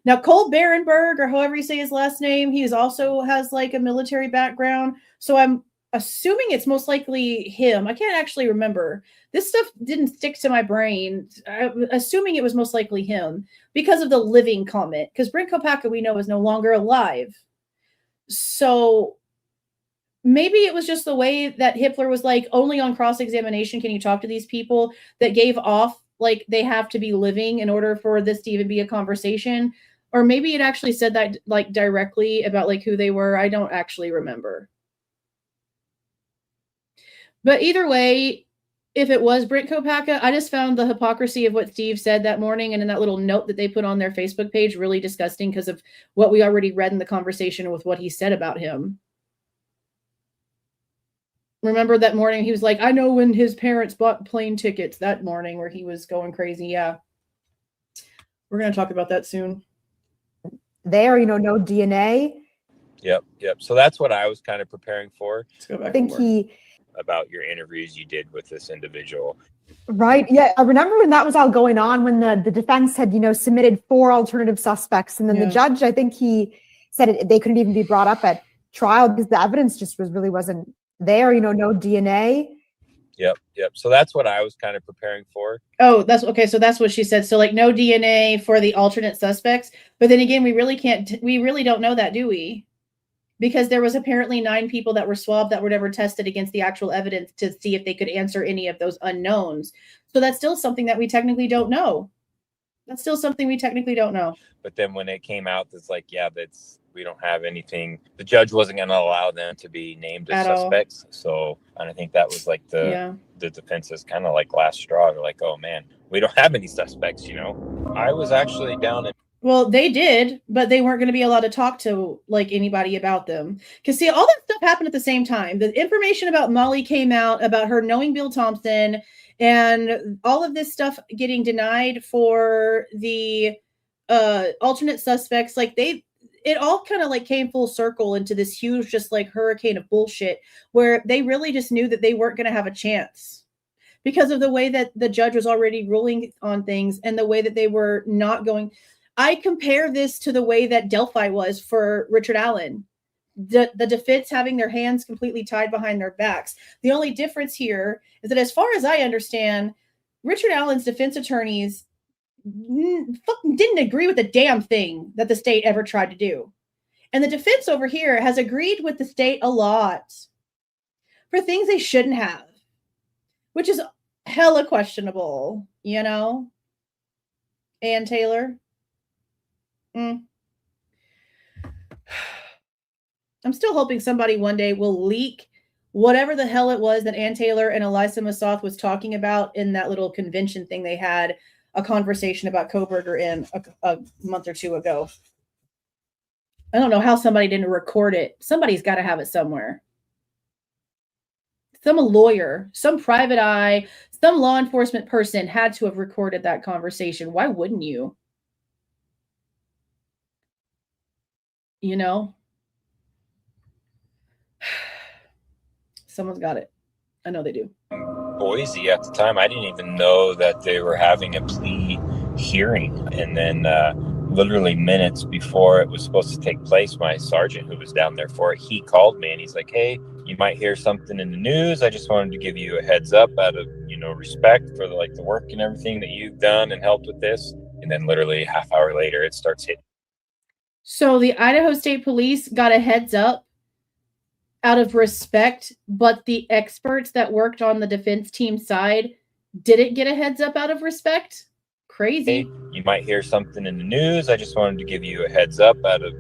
Now, Kohberger, or however you say his last name, he also has like a military background. So I'm assuming it's most likely him. I can't actually remember. This stuff didn't stick to my brain. I'm assuming it was most likely him because of the living comment. Because Bryan Kohberger, we know, is no longer alive. So maybe it was just the way that Hitler was like, only on cross-examination can you talk to these people, that gave off like they have to be living in order for this to even be a conversation. Or maybe it actually said that like directly about like who they were. I don't actually remember. But either way, if it was Bryan Kohberger, I just found the hypocrisy of what Steve said that morning and in that little note that they put on their Facebook page really disgusting because of what we already read in the conversation with what he said about him. Remember that morning he was like, I know when his parents bought plane tickets that morning where he was going crazy. Yeah. We're going to talk about that soon. There, no DNA. Yep. So that's what I was kind of preparing for. Let's go back. I think about your interviews you did with this individual. Right. Yeah. I remember when that was all going on, when the defense had, submitted 4 alternative suspects. And then the judge, I think he said they couldn't even be brought up at trial because the evidence just really wasn't there, no DNA. Yep. So that's what I was kind of preparing for. Oh, that's okay. So that's what she said. So like no DNA for the alternate suspects. But then again, we really don't know that, do we? Because there was apparently 9 people that were swabbed that were never tested against the actual evidence to see if they could answer any of those unknowns. So that's still something that we technically don't know. But then when it came out, it's like, we don't have anything. The judge wasn't going to allow them to be named as suspects. So, and I think that was like the defense's kind of like last straw. They're like, oh man, we don't have any suspects, I was actually down in. Well, they did, but they weren't going to be allowed to talk to like anybody about them. Because see, all that stuff happened at the same time. The information about Molly came out, about her knowing Bill Thompson, and all of this stuff getting denied for the alternate suspects. Like it all kind of like came full circle into this huge, just like hurricane of bullshit where they really just knew that they weren't going to have a chance because of the way that the judge was already ruling on things and the way that they were not going. I compare this to the way that Delphi was for Richard Allen. The defense having their hands completely tied behind their backs. The only difference here is that as far as I understand, Richard Allen's defense attorneys didn't agree with a damn thing that the state ever tried to do. And the defense over here has agreed with the state a lot for things they shouldn't have, which is hella questionable, Ann Taylor. I'm still hoping somebody one day will leak whatever the hell it was that Ann Taylor and Elisa Massoth was talking about in that little convention thing they had a conversation about Kohberger in a month or 2 ago. I don't know how somebody didn't record it. Somebody's got to have it somewhere. Some lawyer, some private eye, some law enforcement person had to have recorded that conversation. Why wouldn't you? Someone's got it. I know they do. Boise at the time, I didn't even know that they were having a plea hearing. And then literally minutes before it was supposed to take place, my sergeant who was down there for it, he called me and he's like, hey, you might hear something in the news. I just wanted to give you a heads up out of, respect for the work and everything that you've done and helped with this. And then literally a half hour later, it starts hitting. So the Idaho State Police got a heads up out of respect, but the experts that worked on the defense team side didn't get a heads up out of respect. Crazy. Hey, you might hear something in the news. I just wanted to give you a heads up out of,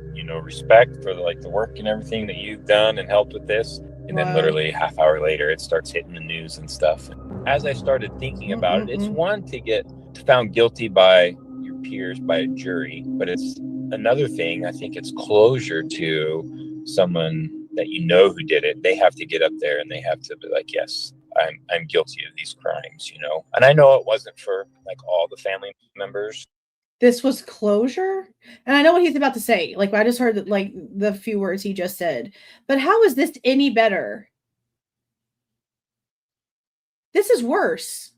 respect for the work and everything that you've done and helped with this. And then literally a half hour later, it starts hitting the news and stuff. As I started thinking about it, it's one to get found guilty by your peers, by a jury, but it's another thing. I think it's closure to someone that who did it. They have to get up there and they have to be like, yes, I'm guilty of these crimes, And I know it wasn't for all the family members. This was closure? And I know what he's about to say. Like, I just heard that, like, the few words he just said. But how is this any better? This is worse.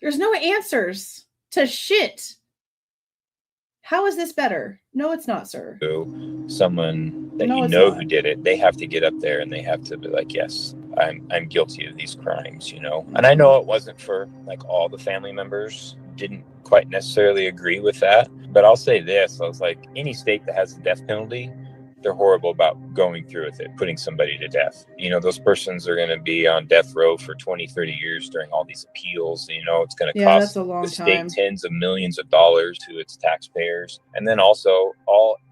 There's no answers to shit. How is this better? No, it's not, sir. Someone that you know who did it, they have to get up there and they have to be like, yes, I'm guilty of these crimes, you know? And I know it wasn't for like all the family members didn't quite necessarily agree with that. But I'll say this, I was like, any state that has the death penalty, they're horrible about going through with it, putting somebody to death. You know, those persons are going to be on death row for 20, 30 years during all these appeals. You know, it's going to cost the state tens of millions of dollars to its taxpayers. And then also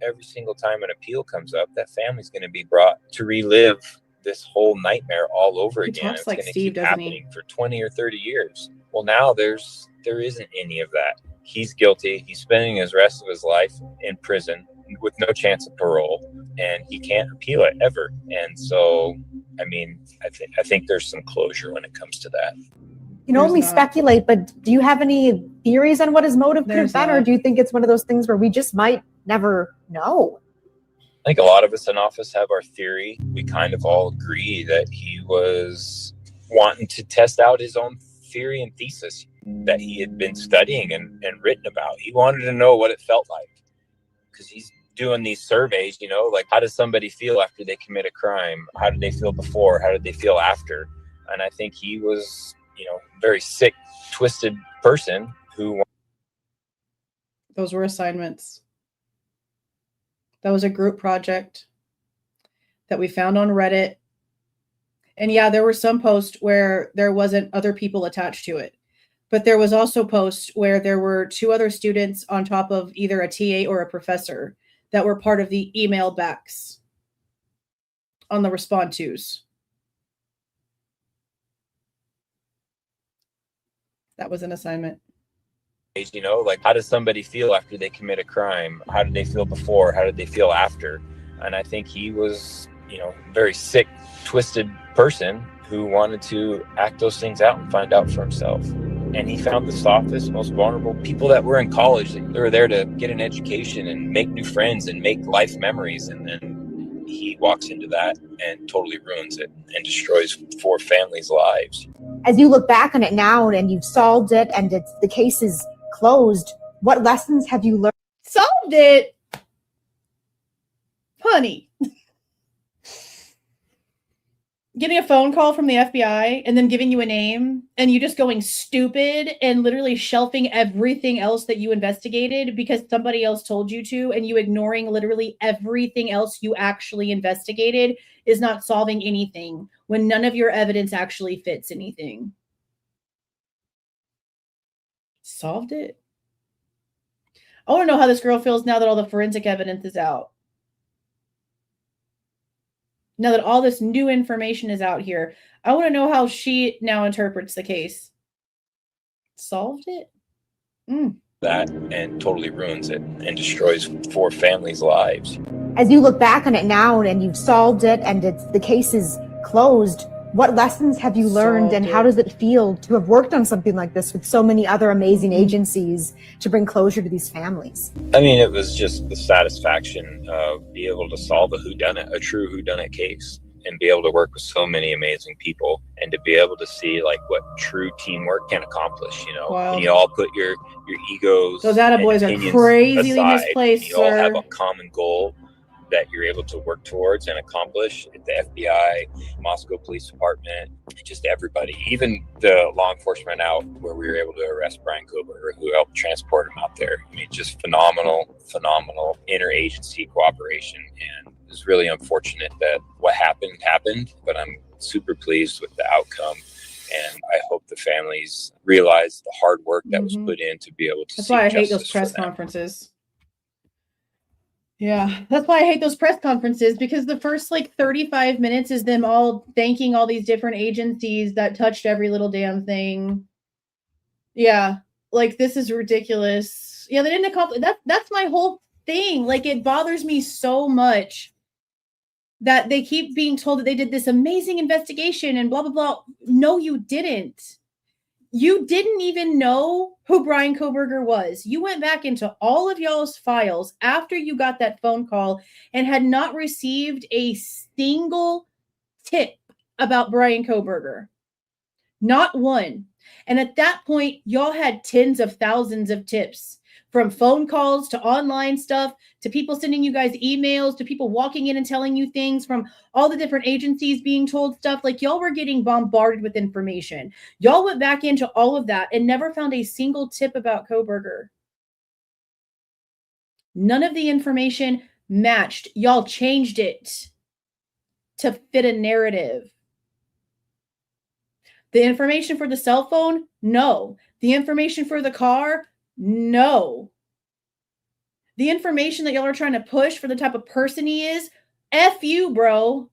every single time an appeal comes up, that family's going to be brought to relive this whole nightmare all over again. It's going to keep happening for 20 or 30 years. Well, now there isn't any of that. He's guilty. He's spending his rest of his life in prison with no chance of parole, and he can't appeal it ever. And so, I mean, I think there's some closure when it comes to that. You can only speculate, but do you have any theories on what his motive could have been, or do you think it's one of those things where we just might never know? I think a lot of us in office have our theory. We kind of all agree that he was wanting to test out his own theory and thesis that he had been studying and written about. He wanted to know what it felt like, because he's doing these surveys, you know, like, how does somebody feel after they commit a crime? How did they feel before? How did they feel after? And I think he was, you know, a very sick, twisted person who... Those were assignments. That was a group project that we found on Reddit. And yeah, there were some posts where there wasn't other people attached to it. But there was also posts where there were 2 other students on top of either a TA or a professor that were part of the email backs on the respond tos. That was an assignment. You know, like, how does somebody feel after they commit a crime? How did they feel before? How did they feel after? And I think he was, you know, a very sick, twisted person who wanted to act those things out and find out for himself. And he found the softest, most vulnerable people that were in college. They were there to get an education and make new friends and make life memories. And then he walks into that and totally ruins it and destroys 4 families' lives. As you look back on it now and you've solved it and the case is closed, what lessons have you learned? Solved it? Honey. Getting a phone call from the FBI and then giving you a name and you just going stupid and literally shelving everything else that you investigated because somebody else told you to, and you ignoring literally everything else you actually investigated is not solving anything when none of your evidence actually fits anything. Solved it. I want to know how this girl feels now that all the forensic evidence is out. Now that all this new information is out here, I want to know how she now interprets the case. Solved it? That and totally ruins it and destroys 4 families' lives. As you look back on it now and you've solved it and the case is closed, what lessons have you learned and how does it feel to have worked on something like this with so many other amazing agencies to bring closure to these families? I mean, it was just the satisfaction of being able to solve a true whodunit case, and be able to work with so many amazing people, and to be able to see like what true teamwork can accomplish, you know. Wow. And you all put your egos, those attaboys are crazily misplaced, you all have a common goal that you're able to work towards and accomplish. At the FBI, Moscow Police Department, just everybody, even the law enforcement out where we were able to arrest Bryan Kohberger, who helped transport him out there. I mean, just phenomenal interagency cooperation. And it was really unfortunate that what happened, but I'm super pleased with the outcome. And I hope the families realize the hard work that was put in to be able to. That's why I hate those press conferences. Yeah, that's why I hate those press conferences, because the first like 35 minutes is them all thanking all these different agencies that touched every little damn thing. Yeah, like, this is ridiculous. Yeah, they didn't accomplish that. That's my whole thing. Like, it bothers me so much that they keep being told that they did this amazing investigation and blah, blah, blah. No, you didn't. You didn't even know who Bryan Kohberger was. You went back into all of y'all's files after you got that phone call and had not received a single tip about Bryan Kohberger. Not one. And at that point, y'all had tens of thousands of tips, from phone calls to online stuff to people sending you guys emails to people walking in and telling you things from all the different agencies being told stuff. Like, y'all were getting bombarded with information. Y'all went back into all of that and never found a single tip about Kohberger. None of the information matched. Y'all changed it to fit a narrative. The information for the cell phone? No. The information for the car? No. The information that y'all are trying to push for the type of person he is? F you, bro.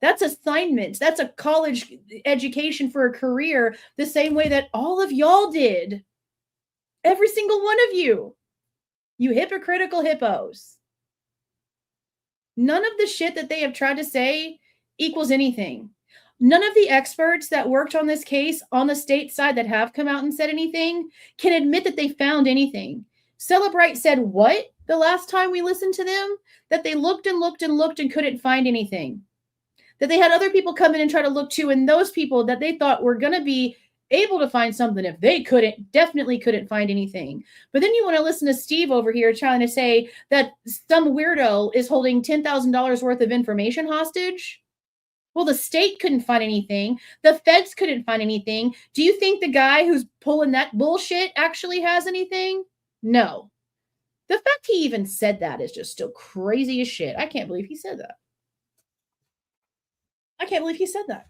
That's assignments. That's a college education for a career, the same way that all of y'all did. Every single one of you. You hypocritical hippos. None of the shit that they have tried to say equals anything. None of the experts that worked on this case on the state side that have come out and said anything can admit that they found anything. Celebrite said what the last time we listened to them? That they looked and looked and looked and couldn't find anything. That they had other people come in and try to look too, and those people that they thought were going to be able to find something, if they couldn't, definitely couldn't find anything. But then you want to listen to Steve over here trying to say that some weirdo is holding $10,000 worth of information hostage? Well, the state couldn't find anything. The feds couldn't find anything. Do you think the guy who's pulling that bullshit actually has anything? No. The fact he even said that is just still crazy as shit. I can't believe he said that. I can't believe he said that.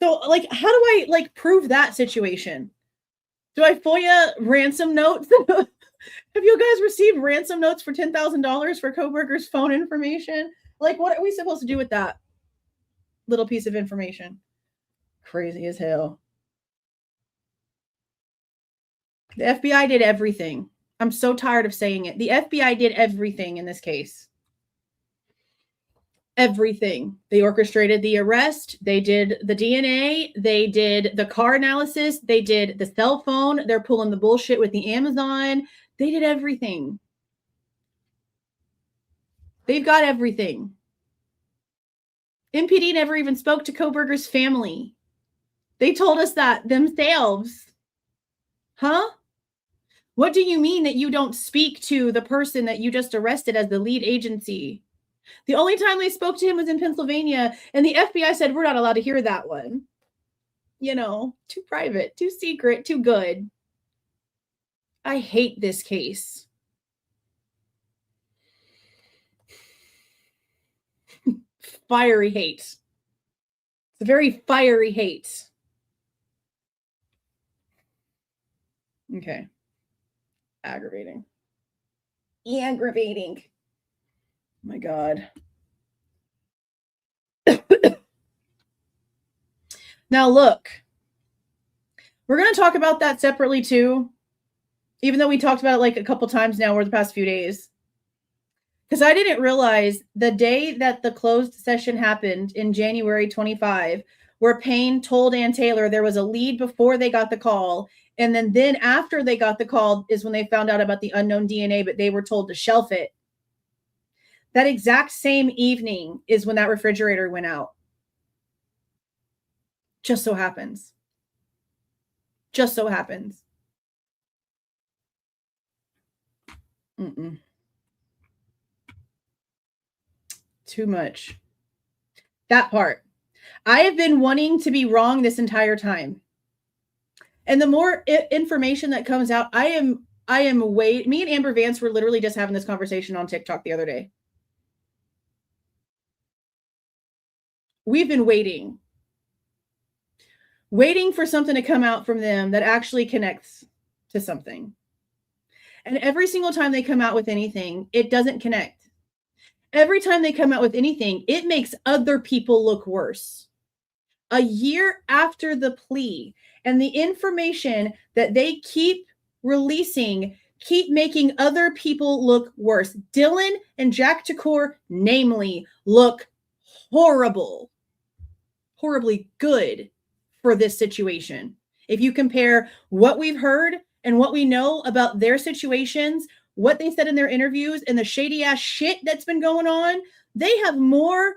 So, like, how do I, like, prove that situation? Do I FOIA ransom notes? Have you guys received ransom notes for $10,000 for Kohberger's phone information? Like, what are we supposed to do with that little piece of information? Crazy as hell. The FBI did everything. I'm so tired of saying it. The FBI did everything in this case. Everything. They orchestrated the arrest. They did the DNA. They did the car analysis. They did the cell phone. They're pulling the bullshit with the Amazon. They did everything. They've got everything. MPD never even spoke to Kohberger's family. They told us that themselves. Huh? What do you mean that you don't speak to the person that you just arrested as the lead agency? The only time they spoke to him was in Pennsylvania, and the FBI said, we're not allowed to hear that one. You know, too private, too secret, too good. I hate this case. Fiery hate. It's a very fiery hate. Okay. Aggravating. Aggravating. Oh my God. Now look, we're going to talk about that separately too, even though we talked about it like a couple times now over the past few days. Because I didn't realize the day that the closed session happened in January 25, where Payne told Ann Taylor there was a lead before they got the call. And then after they got the call is when they found out about the unknown DNA, but they were told to shelf it. That exact same evening is when that refrigerator went out. Just so happens. Just so happens. Too much. That part. I have been wanting to be wrong this entire time. And the more information that comes out, me and Amber Vance were literally just having this conversation on TikTok the other day. We've been waiting for something to come out from them that actually connects to something. And every single time they come out with anything, it doesn't connect. Every time they come out with anything, it makes other people look worse. A year after the plea, and the information that they keep releasing keep making other people look worse. Dylan and Jack Takor, namely, look horrible. Horribly good for this situation. If you compare what we've heard and what we know about their situations, what they said in their interviews, and the shady ass shit that's been going on, they have more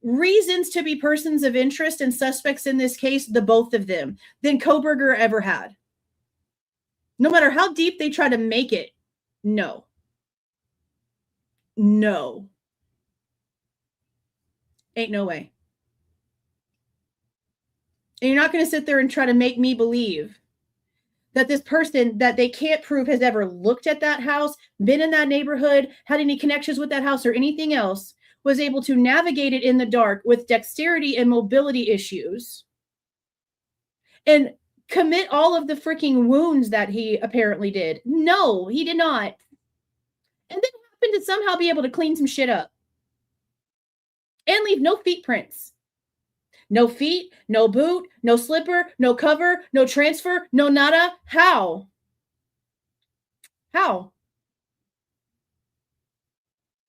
reasons to be persons of interest and suspects in this case, the both of them, than Kohberger ever had. No matter how deep they try to make it, no. Ain't no way. And you're not going to sit there and try to make me believe that this person that they can't prove has ever looked at that house, been in that neighborhood, had any connections with that house or anything else, was able to navigate it in the dark with dexterity and mobility issues and commit all of the freaking wounds that he apparently did. No, he did not. And then happened to somehow be able to clean some shit up and leave no feet prints. No feet, no boot, no slipper, no cover, no transfer, no nada. How?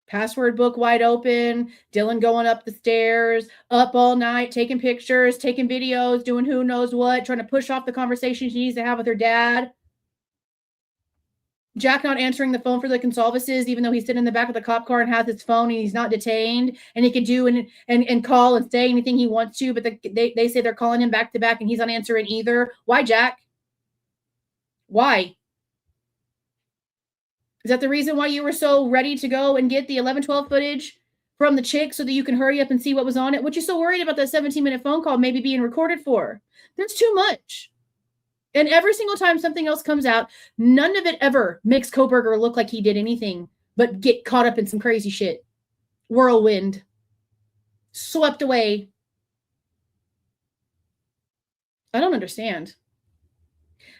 Password book wide open, Dylan going up the stairs, up all night, taking pictures, taking videos, doing who knows what, trying to push off the conversation she needs to have with her dad. Jack not answering the phone for the Goncalveses, even though he's sitting in the back of the cop car and has his phone and he's not detained and he can do and call and say anything he wants to, but they say they're calling him back to back and he's not answering either. Why, Jack? Why? Is that the reason why you were so ready to go and get the 11-12 footage from the chick so that you can hurry up and see what was on it? What you so worried about that 17-minute phone call maybe being recorded for? There's too much. And every single time something else comes out, none of it ever makes Kohberger look like he did anything but get caught up in some crazy shit. Whirlwind. Swept away. I don't understand.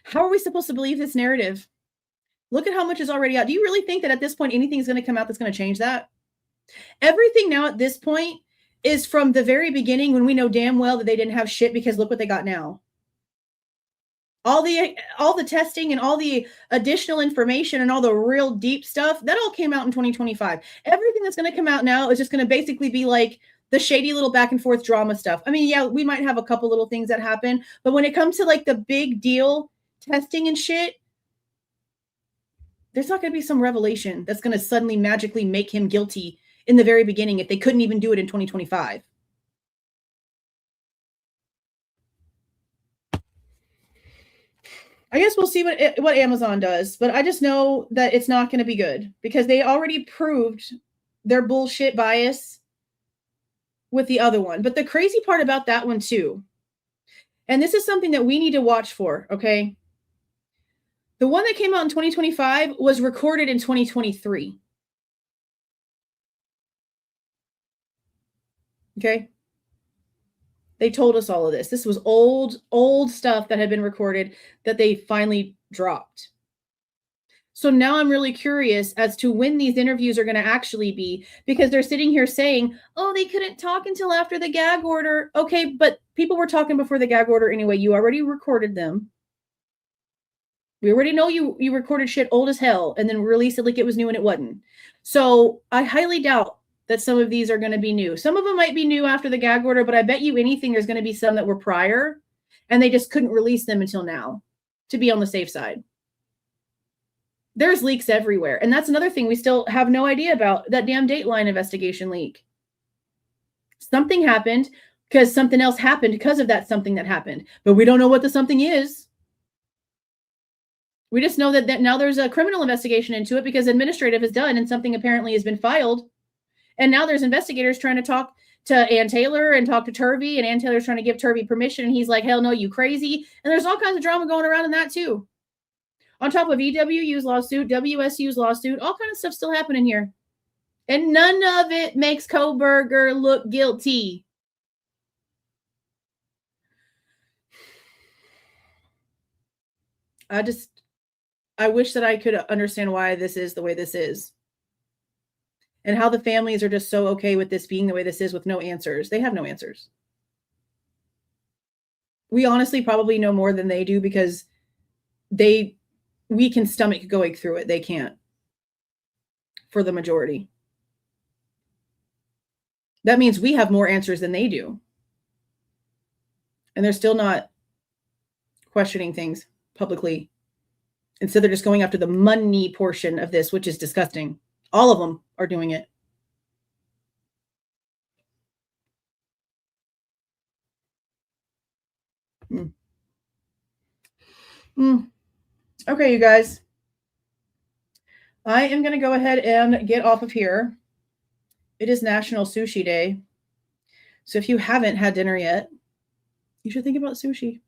How are we supposed to believe this narrative? Look at how much is already out. Do you really think that at this point anything is going to come out that's going to change that? Everything now at this point is from the very beginning when we know damn well that they didn't have shit because look what they got now. All the testing and all the additional information and all the real deep stuff, that all came out in 2025. Everything that's going to come out now is just going to basically be like the shady little back and forth drama stuff. I mean, yeah, we might have a couple little things that happen, but when it comes to like the big deal testing and shit, there's not going to be some revelation that's going to suddenly magically make him guilty in the very beginning if they couldn't even do it in 2025. I guess we'll see what Amazon does, but I just know that it's not going to be good because they already proved their bullshit bias with the other one. But the crazy part about that one too, and this is something that we need to watch for, okay? The one that came out in 2025 was recorded in 2023. Okay? They told us all of this. This was old stuff that had been recorded that they finally dropped. So now I'm really curious as to when these interviews are going to actually be, because they're sitting here saying, oh, they couldn't talk until after the gag order. Okay, but people were talking before the gag order anyway. You already recorded them. We already know you recorded shit old as hell and then released it like it was new and it wasn't. So I highly doubt that some of these are going to be new. Some of them might be new after the gag order, but I bet you anything there's going to be some that were prior and they just couldn't release them until now to be on the safe side. There's leaks everywhere. And that's another thing we still have no idea about, that damn Dateline investigation leak. Something happened because something else happened because of that something that happened. But we don't know what the something is. We just know that now there's a criminal investigation into it because administrative is done and something apparently has been filed. And now there's investigators trying to talk to Ann Taylor and talk to Turvey, and Ann Taylor's trying to give Turvey permission. And he's like, hell no, you crazy. And there's all kinds of drama going around in that too. On top of EWU's lawsuit, WSU's lawsuit, all kind of stuff still happening here. And none of it makes Kohberger look guilty. I wish that I could understand why this is the way this is. And how the families are just so okay with this being the way this is with no answers. They have no answers. We honestly probably know more than they do because we can stomach going through it. They can't. For the majority. That means we have more answers than they do. And they're still not questioning things publicly. Instead, they're just going after the money portion of this, which is disgusting. All of them are doing it. Okay, you guys. I am going to go ahead and get off of here. It is National Sushi Day. So if you haven't had dinner yet, you should think about sushi.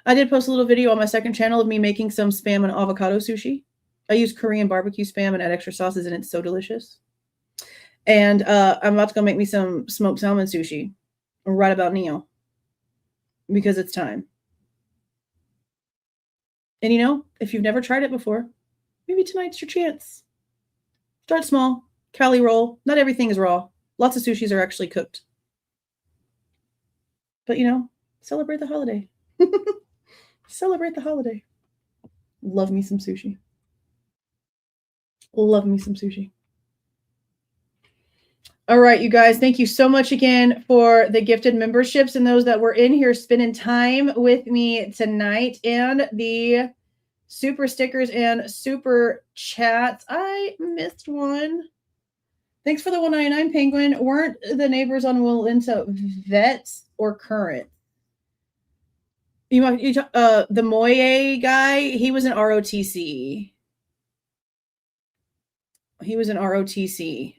I did post a little video on my second channel of me making some spam and avocado sushi. I use Korean barbecue spam and add extra sauces, and it's so delicious. And I'm about to go make me some smoked salmon sushi right about now because it's time. And you know, if you've never tried it before, maybe tonight's your chance. Start small, Cali roll. Not everything is raw. Lots of sushis are actually cooked. But you know, celebrate the holiday. Celebrate the holiday. Love me some sushi. Love me some sushi. All right, you guys, thank you so much again for the gifted memberships and those that were in here spending time with me tonight, and the super stickers and super chats. I missed one. Thanks for the 199 Penguin. Weren't the neighbors on Willinta vets or current? The Moye guy, he was an ROTC. He was an ROTC.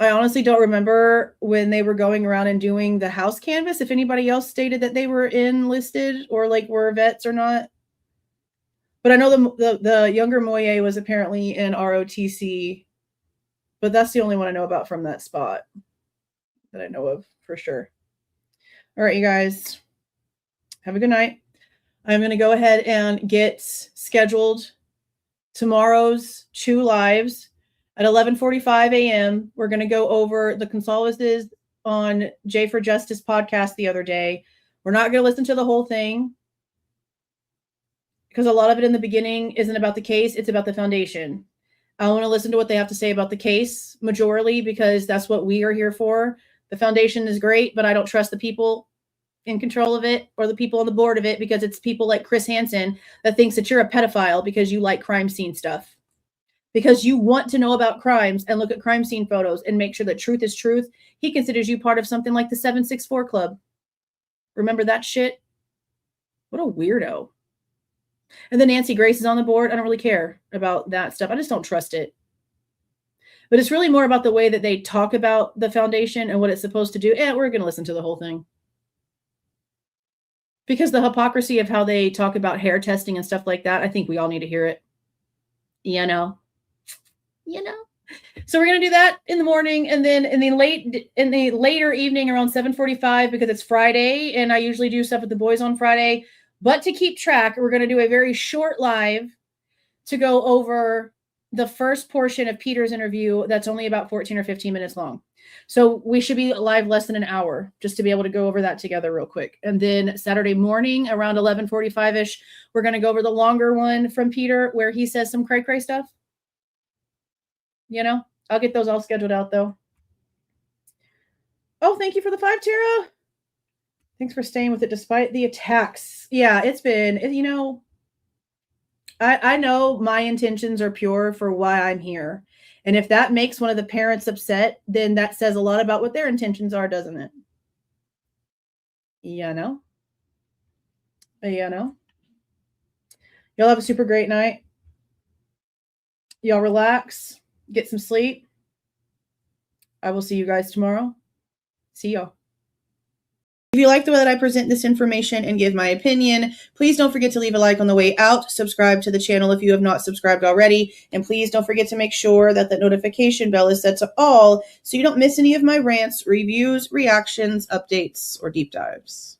I honestly don't remember when they were going around and doing the house canvas, if anybody else stated that they were enlisted or like were vets or not. But I know the younger Moye was apparently in ROTC, but that's the only one I know about from that spot that I know of for sure. All right, you guys, have a good night. I'm going to go ahead and get scheduled tomorrow's 2 lives. At 11:45 a.m., we're going to go over the Goncalves on J for Justice podcast the other day. We're not going to listen to the whole thing because a lot of it in the beginning isn't about the case. It's about the foundation. I want to listen to what they have to say about the case majorly because that's what we are here for. The foundation is great, but I don't trust the people in control of it or the people on the board of it because it's people like Chris Hansen that thinks that you're a pedophile because you like crime scene stuff. Because you want to know about crimes and look at crime scene photos and make sure that truth is truth. He considers you part of something like the 764 Club. Remember that shit? What a weirdo. And then Nancy Grace is on the board. I don't really care about that stuff. I just don't trust it. But it's really more about the way that they talk about the foundation and what it's supposed to do. Yeah, we're going to listen to the whole thing. Because the hypocrisy of how they talk about hair testing and stuff like that, I think we all need to hear it. You know? So we're going to do that in the morning, and then in the later evening around 7:45 because it's Friday and I usually do stuff with the boys on Friday. But to keep track, we're going to do a very short live to go over the first portion of Peter's interview that's only about 14 or 15 minutes long. So we should be live less than an hour just to be able to go over that together real quick. And then Saturday morning around 11:45-ish, we're going to go over the longer one from Peter where he says some cray-cray stuff. You know, I'll get those all scheduled out though. Oh, thank you for the 5, Tara. Thanks for staying with it despite the attacks. Yeah, it's been, you know, I know my intentions are pure for why I'm here. And if that makes one of the parents upset, then that says a lot about what their intentions are, doesn't it? You know? Y'all have a super great night. Y'all relax. Get some sleep. I will see you guys tomorrow. See y'all. If you like the way that I present this information and give my opinion, please don't forget to leave a like on the way out. Subscribe to the channel if you have not subscribed already. And please don't forget to make sure that the notification bell is set to all so you don't miss any of my rants, reviews, reactions, updates, or deep dives.